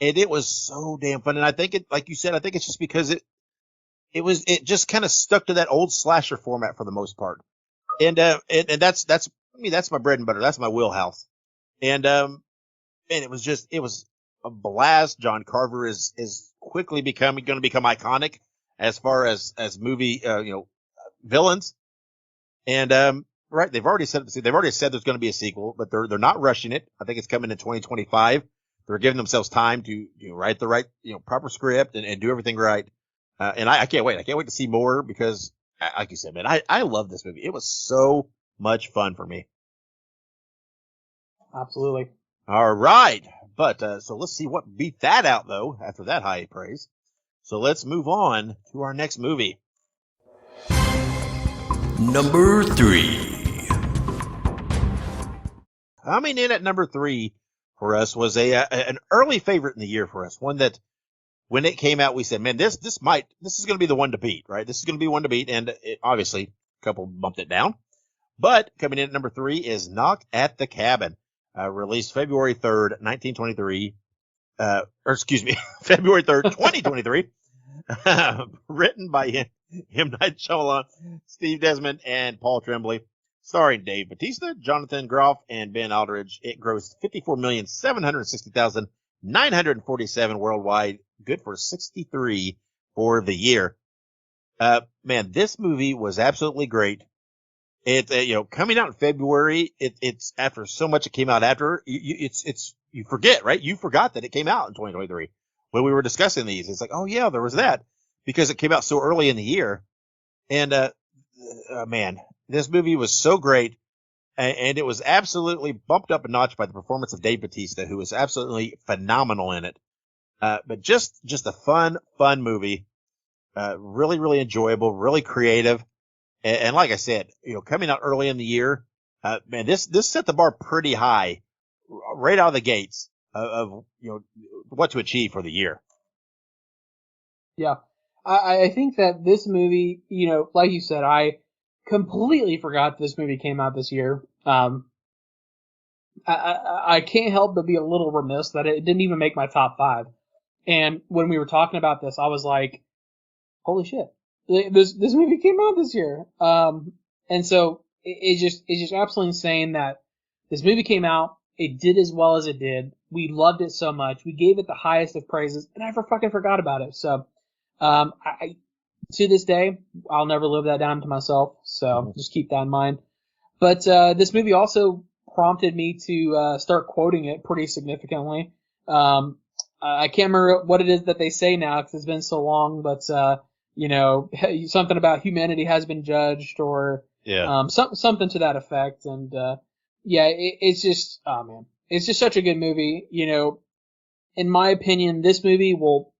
And it was so damn fun. And I think like you said, I think it's just because it just kind of stuck to that old slasher format for the most part. And that's my bread and butter. That's my wheelhouse. And it was a blast. John Carver is quickly going to become iconic as far as movie, villains. And, right. They've already said there's going to be a sequel, but they're not rushing it. I think it's coming in 2025. They're giving themselves time to write the right, proper script and do everything right. And I can't wait. I can't wait to see more because, like you said, man, I love this movie. It was so much fun for me. Absolutely. All right. But, so let's see what beat that out though, after that high praise. So let's move on to our next movie. Number 3. Coming in at number 3 for us was an early favorite in the year for us. One that when it came out, we said, man, this is going to be the one to beat, right? This is going to be one to beat. And obviously a couple bumped it down, but coming in at number 3 is Knock at the Cabin, released February 3rd, 1923. February 3rd, 2023, written by M. Night Shyamalan, Steve Desmond, and Paul Tremblay, starring Dave Bautista, Jonathan Groff, and Ben Aldridge. It grossed $54,760,947 worldwide, good for 63 for the year. Man, this movie was absolutely great. It, coming out in February, it's after so much it came out after, you forget, right? You forgot that it came out in 2023 when we were discussing these. It's like, oh yeah, there was that because it came out so early in the year. And, man, this movie was so great. And it was absolutely bumped up a notch by the performance of Dave Bautista, who was absolutely phenomenal in it. But just a fun movie. Really, really enjoyable, really creative. And like I said, coming out early in the year, man, this set the bar pretty high right out of the gates of what to achieve for the year. Yeah. I think that this movie, like you said, I completely forgot this movie came out this year. I can't help but be a little remiss that it didn't even make my top 5. And when we were talking about this, I was like, holy shit, this movie came out this year. And so it's just absolutely insane that this movie came out. It did as well as it did. We loved it so much. We gave it the highest of praises, and I fucking forgot about it. So, I to this day, I'll never live that down to myself. So just keep that in mind. But this movie also prompted me to start quoting it pretty significantly. I can't remember what it is that they say now because it's been so long, but something about humanity has been judged, or something to that effect. And it's just, oh man, it's just such a good movie. In my opinion, this movie will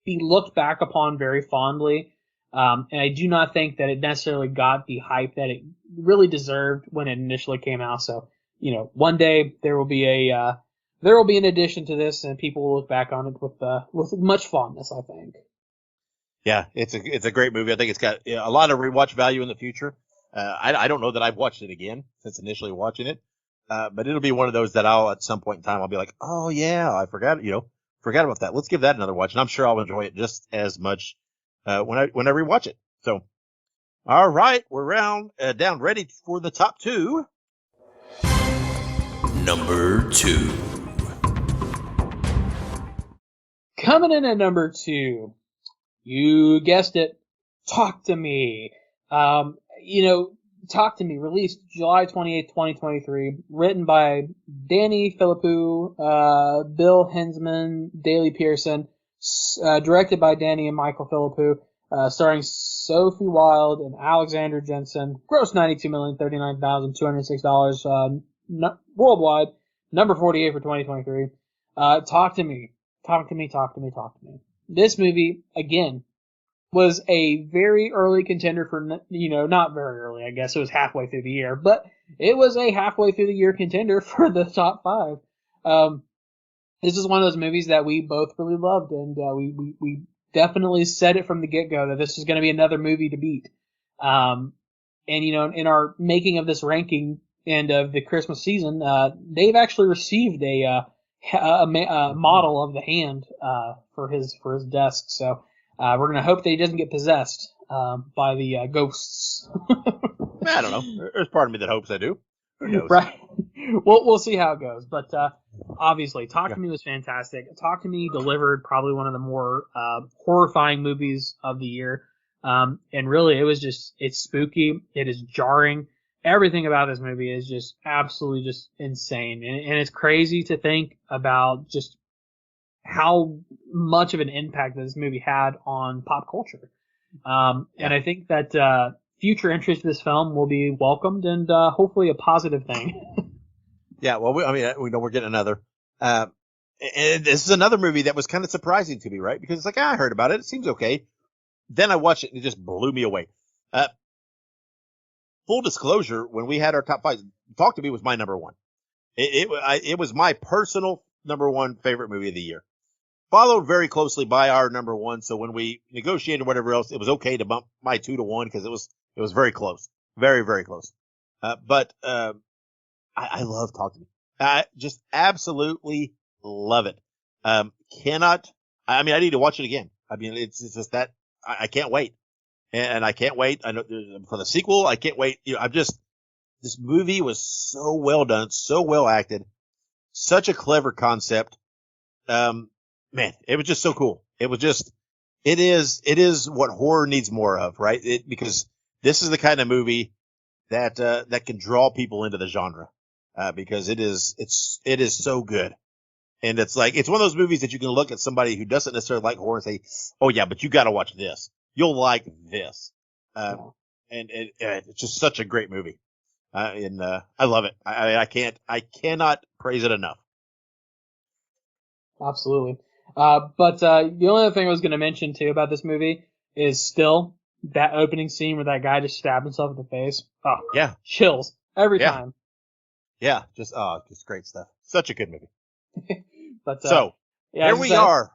be looked back upon very fondly. And I do not think that it necessarily got the hype that it really deserved when it initially came out. So, one day there will be an addition to this, and people will look back on it with much fondness, I think. Yeah, it's a great movie. I think it's got a lot of rewatch value in the future. I don't know that I've watched it again since initially watching it, but it'll be one of those that at some point in time, I'll be like, oh yeah, I forgot about that. Let's give that another watch, and I'm sure I'll enjoy it just as much when I rewatch it. So, all right, we're down ready for the top 2. Number 2. Coming in at number 2, you guessed it, Talk to Me. Talk to Me, released July 28th, 2023, written by Danny Philippou, Bill Hensman, Daley Pearson, directed by Danny and Michael Philippou, starring Sophie Wilde and Alexander Jensen, gross $92,039,206 worldwide, number 48 for 2023. Talk to Me. Talk to Me, talk to me, talk to me. This movie, again, was a very early contender for, not very early, I guess it was halfway through the year, but it was a halfway through the year contender for the top 5. This is one of those movies that we both really loved, and we definitely said it from the get-go that this was going to be another movie to beat. And, in our making of this ranking and of the Christmas season, Dave actually received a model of the hand for his desk. So we're gonna hope that he doesn't get possessed by the ghosts. I don't know. There's part of me that hopes I do. Who knows? Right. We'll see how it goes. But obviously, Talk to Me was fantastic. Talk to Me delivered probably one of the more horrifying movies of the year. And really, it's spooky. It is jarring. Everything about this movie is just absolutely just insane. And it's crazy to think about just how much of an impact that this movie had on pop culture. And I think that future interest in this film will be welcomed and hopefully a positive thing. Yeah, well, we know we're getting another. And this is another movie that was kind of surprising to me, right? Because it's like, I heard about it. It seems okay. Then I watched it and it just blew me away. Full disclosure, when we had our top five, Talk to Me was my number one. It was my personal number one favorite movie of the year. Followed very closely by our number one. So when we negotiated whatever else, it was okay to bump my 2-1 because it was very close. Very, very close. But I love Talk to Me. I just absolutely love it. I need to watch it again. I mean, it's just that I can't wait. And I can't wait. I know for the sequel. I can't wait. This movie was so well done, so well acted, such a clever concept. Man, it was just so cool. It is what horror needs more of, right? Because this is the kind of movie that can draw people into the genre, because it is so good. And it's one of those movies that you can look at somebody who doesn't necessarily like horror and say, oh yeah, but you got to watch this. You'll like this. And it's just such a great movie. And I love it. I cannot praise it enough. Absolutely. But the only other thing I was going to mention too about this movie is still that opening scene where that guy just stabbed himself in the face. Oh, yeah. Chills every time. Yeah. Just great stuff. Such a good movie. But here we are.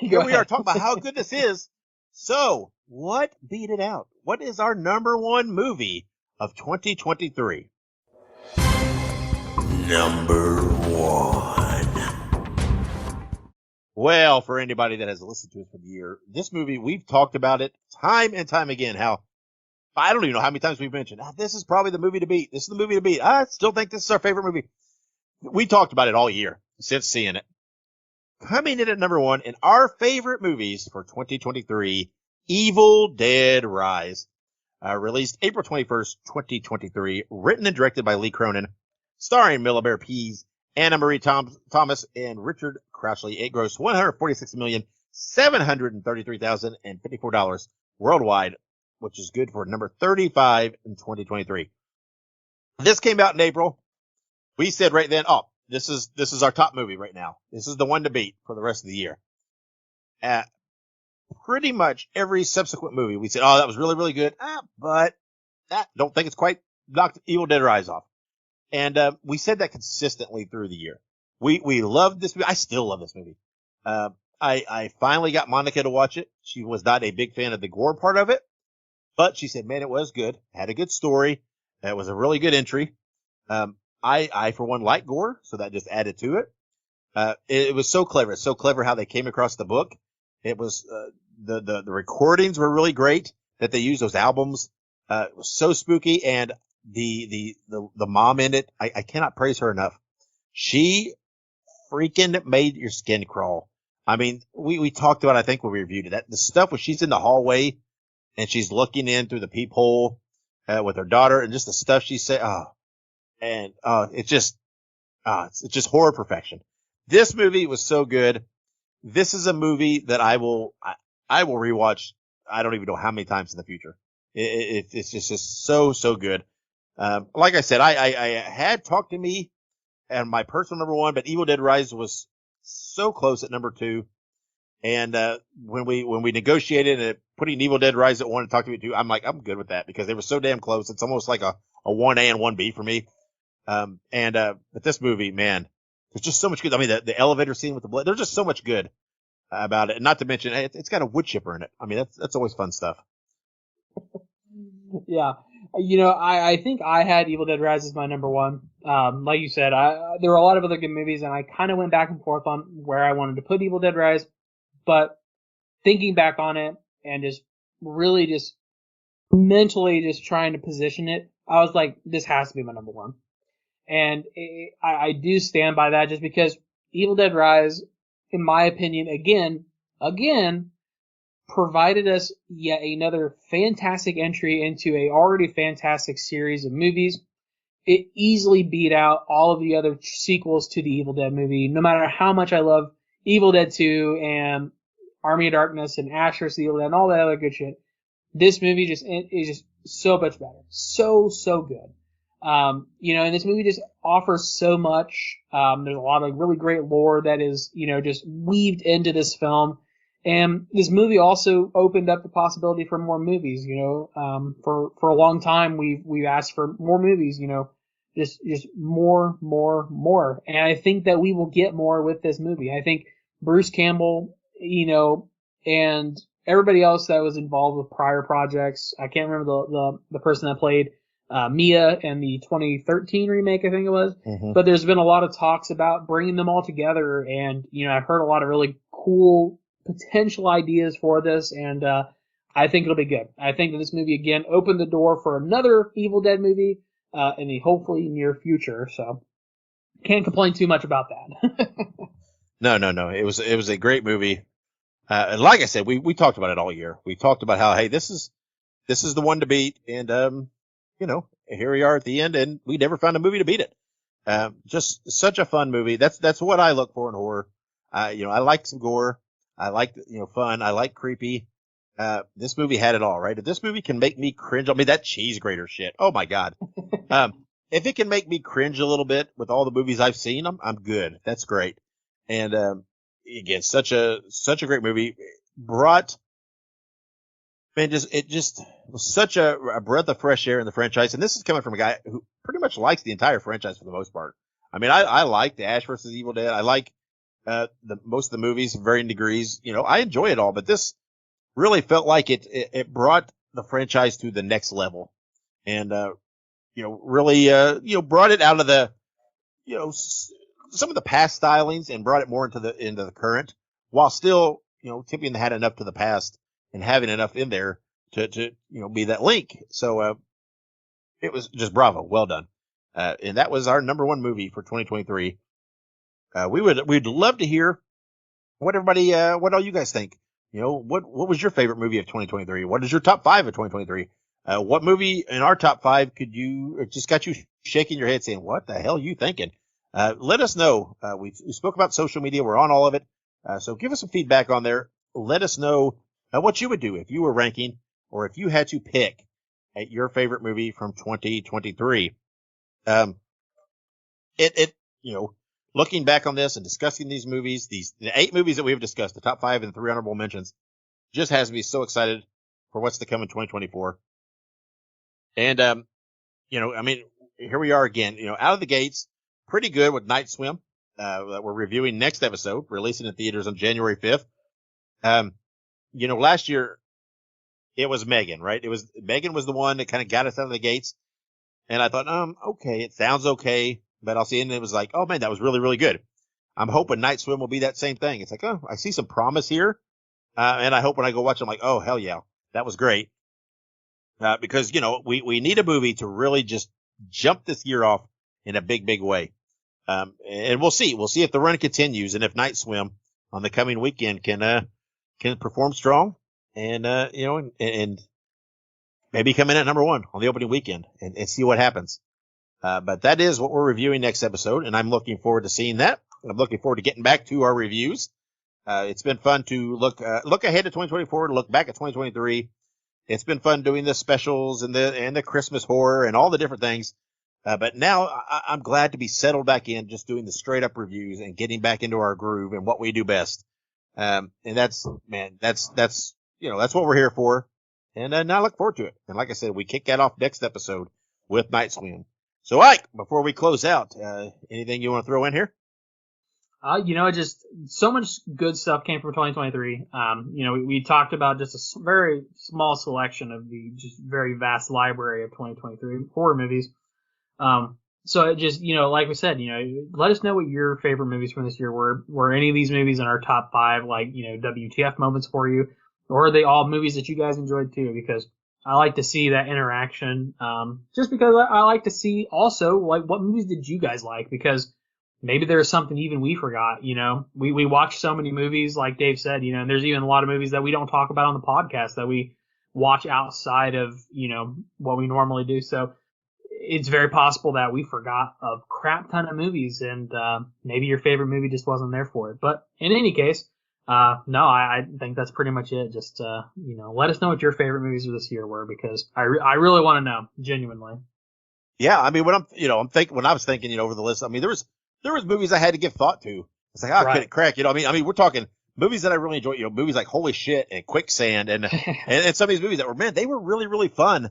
Here we are talking about how good this is. So, what beat it out? What is our number one movie of 2023? Number one. Well, for anybody that has listened to us for the year, this movie, we've talked about it time and time again. How I don't even know how many times we've mentioned, this is probably the movie to beat. This is the movie to beat. I still think this is our favorite movie. We talked about it all year since seeing it. Coming in at number one in our favorite movies for 2023, Evil Dead Rise. Released April 21st, 2023. Written and directed by Lee Cronin. Starring Millibare Pease, Anna Marie Thomas, and Richard Crouchley. It grossed $146,733,054 worldwide, which is good for number 35 in 2023. This came out in April. We said right then, this is our top movie right now. This is the one to beat for the rest of the year. Pretty much every subsequent movie, we said, that was really, really good. But don't think it's quite knocked Evil Dead Rise off. And we said that consistently through the year. We loved this movie. I still love this movie. I finally got Monica to watch it. She was not a big fan of the gore part of it, but she said, man, it was good. Had a good story. It was a really good entry. I for one like gore, so that just added to it. It was so clever. It's so clever how they came across the book. It was the recordings were really great that they used, those albums. It was so spooky, and the mom in it, I cannot praise her enough. She freaking made your skin crawl. I mean, we talked about, I think when we reviewed it, that the stuff when she's in the hallway and she's looking in through the peephole with her daughter, and just the stuff she said. It's just horror perfection. This movie was so good. This is a movie that I will rewatch. I don't even know how many times in the future. It's just so good. Like I said, I had Talk to Me and my personal number one, but Evil Dead Rise was so close at number two. And when we negotiated and putting Evil Dead Rise at 1 and Talk to Me at 2, I'm like, I'm good with that because they were so damn close. It's almost like a 1A and 1B for me. But this movie, man, there's just so much good. I mean, the elevator scene with the blood, there's just so much good about it. And not to mention, it's got a wood chipper in it. I mean, that's always fun stuff. Yeah. I think I had Evil Dead Rise as my number one. Like you said, there were a lot of other good movies, and I kind of went back and forth on where I wanted to put Evil Dead Rise. But thinking back on it and just really just mentally just trying to position it, I was like, this has to be my number one. And I do stand by that just because Evil Dead Rise, in my opinion, again, provided us yet another fantastic entry into a already fantastic series of movies. It easily beat out all of the other sequels to the Evil Dead movie, no matter how much I love Evil Dead 2 and Army of Darkness and Ash vs. Evil Dead and all that other good shit. This movie is just so much better. So good. And this movie just offers so much. There's a lot of really great lore that is, just weaved into this film. And this movie also opened up the possibility for more movies, for a long time we've asked for more movies, just more. And I think that we will get more with this movie. I think Bruce Campbell, and everybody else that was involved with prior projects. I can't remember the person that played Mia in the 2013 remake, I think it was. Mm-hmm. But there's been a lot of talks about bringing them all together, and I've heard a lot of really cool potential ideas for this, and I think it'll be good. I think that this movie again opened the door for another Evil Dead movie in the hopefully near future. So can't complain too much about that. No. It was a great movie. And like I said, we talked about it all year. We talked about how, hey, this is the one to beat, and here we are at the end, and we never found a movie to beat it. Just such a fun movie. That's what I look for in horror. I like some gore. I like fun. I like creepy. This movie had it all, right? If this movie can make me cringe, that cheese grater shit. Oh my God. If it can make me cringe a little bit with all the movies I've seen, I'm good. That's great. And again, such a great movie. It just was such a breath of fresh air in the franchise. And this is coming from a guy who pretty much likes the entire franchise for the most part. I mean, I like the Ash vs. Evil Dead. I like most of the movies, varying degrees. I enjoy it all, but this really felt like it brought the franchise to the next level, and really brought it out of the some of the past stylings and brought it more into the current, while still tipping the hat enough to the past and having enough in there to be that link. So it was just bravo, well done, and that was our number one movie for 2023. We'd love to hear what all you guys think. What was your favorite movie of 2023? What is your top 5 of 2023? What movie in our top 5 just got you shaking your head saying, what the hell are you thinking? Let us know. We spoke about social media. We're on all of it. So give us some feedback on there. Let us know what you would do if you were ranking, or if you had to pick at your favorite movie from 2023. Looking back on this and discussing these movies, the 8 movies that we have discussed, the top 5 and 3 honorable mentions, just has me so excited for what's to come in 2024. And, here we are again, out of the gates, pretty good with Night Swim, that we're reviewing next episode, releasing in theaters on January 5th. Last year it was Megan, right? Megan was the one that kind of got us out of the gates. And I thought, okay, it sounds okay. But I'll see, and it was like, oh man, that was really, really good. I'm hoping Night Swim will be that same thing. It's like, oh, I see some promise here. And I hope when I go watch it, I'm like, oh, hell yeah, that was great. Because, we need a movie to really just jump this year off in a big, big way. And we'll see. We'll see if the run continues, and if Night Swim on the coming weekend can perform strong and maybe come in at number 1 on the opening weekend and see what happens. But that is what we're reviewing next episode, and I'm looking forward to seeing that. I'm looking forward to getting back to our reviews. It's been fun to look ahead to 2024 and look back at 2023. It's been fun doing the specials and the Christmas horror and all the different things. But now I'm glad to be settled back in, just doing the straight up reviews and getting back into our groove and what we do best. And that's what we're here for. And now I look forward to it. And like I said, we kick that off next episode with Night Swim. So, Ike, before we close out, anything you want to throw in here? Just so much good stuff came from 2023. We talked about just a very small selection of the just very vast library of 2023 horror movies. So it just, like we said, let us know what your favorite movies from this year were. Were any of these movies in our top 5, like, WTF moments for you? Or are they all movies that you guys enjoyed too? Because I like to see that interaction, just because I like to see also, like, what movies did you guys like? Because maybe there's something even we forgot, we watch so many movies, like Dave said, and there's even a lot of movies that we don't talk about on the podcast that we watch outside of, what we normally do. So it's very possible that we forgot a crap ton of movies, and maybe your favorite movie just wasn't there for it. But in any case, no, I think that's pretty much it. Just, let us know what your favorite movies of this year were, because I really want to know, genuinely. Yeah, I mean, when I was thinking, over the list, I mean, there was movies I had to give thought to. It's like, I couldn't crack, I mean, we're talking movies that I really enjoy, movies like Holy Shit and Quicksand and some of these movies that were, man, they were really, really fun,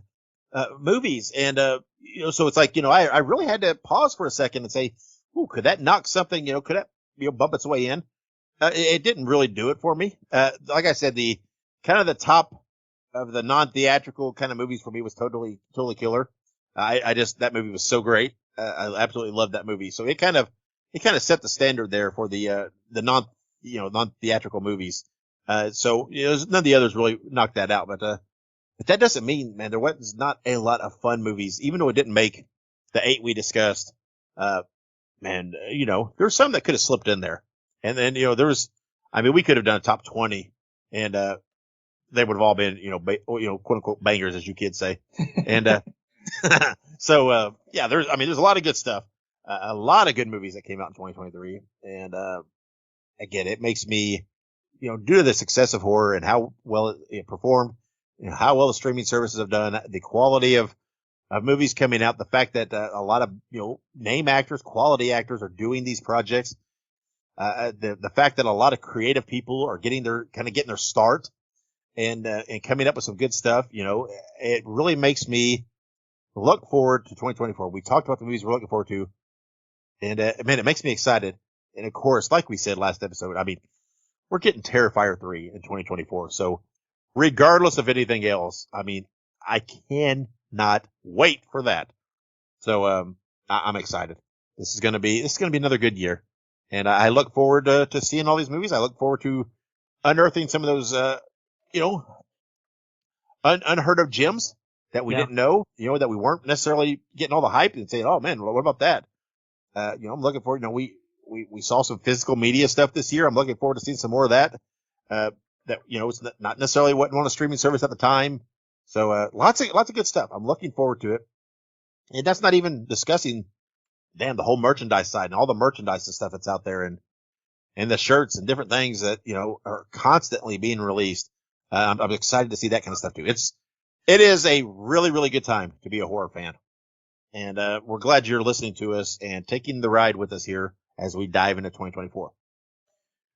movies. And, so it's like, I really had to pause for a second and say, ooh, could that knock something, could that, bump its way in? It didn't really do it for me. Like I said, the kind of the top of the non-theatrical kind of movies for me was totally, totally killer. That movie was so great. I absolutely loved that movie. So it kind of set the standard there for the non-theatrical movies. So, none of the others really knocked that out, but that doesn't mean, man, there was not a lot of fun movies, even though it didn't make the 8 we discussed. Man, there's some that could have slipped in there. And then, we could have done a top 20 and, they would have all been, quote unquote bangers, as you kids say. And, so, yeah, there's a lot of good stuff, a lot of good movies that came out in 2023. And, again, it makes me, due to the success of horror and how well it performed, how well the streaming services have done, the quality of movies coming out, the fact that a lot of, name actors, quality actors are doing these projects, the fact that a lot of creative people are getting their start and coming up with some good stuff, it really makes me look forward to 2024. We talked about the movies we're looking forward to, and man, it makes me excited. And of course, like we said last episode, I mean, we're getting Terrifier 3 in 2024. So regardless of anything else, I mean, I cannot wait for that. So I'm excited. This is gonna be another good year, and I look forward to seeing all these movies. I look forward to unearthing some of those unheard of gems that we didn't know, that we weren't necessarily getting all the hype and saying, oh man, what about that? I'm looking forward, we saw some physical media stuff this year. I'm looking forward to seeing some more of that. That, it's not necessarily what on a streaming service at the time. So, lots of good stuff. I'm looking forward to it. And that's not even discussing, the whole merchandise side and all the merchandise and stuff that's out there and the shirts and different things that, are constantly being released. I'm excited to see that kind of stuff too. It is a really, really good time to be a horror fan. And, we're glad you're listening to us and taking the ride with us here as we dive into 2024.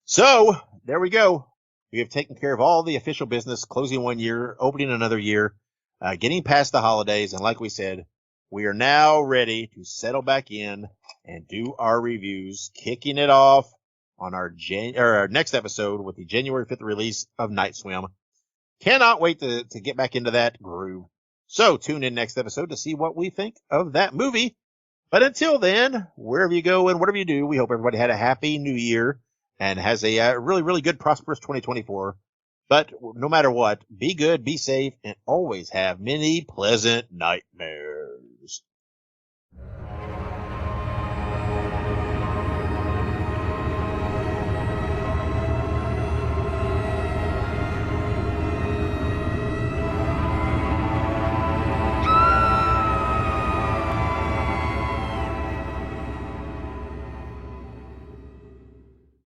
So there we go. We have taken care of all the official business, closing one year, opening another year, getting past the holidays. And like we said, we are now ready to settle back in and do our reviews, kicking it off on our next episode with the January 5th release of Night Swim. Cannot wait to get back into that groove. So tune in next episode to see what we think of that movie. But until then, wherever you go and whatever you do, we hope everybody had a happy new year and has a really, really good, prosperous 2024. But no matter what, be good, be safe, and always have many pleasant nightmares.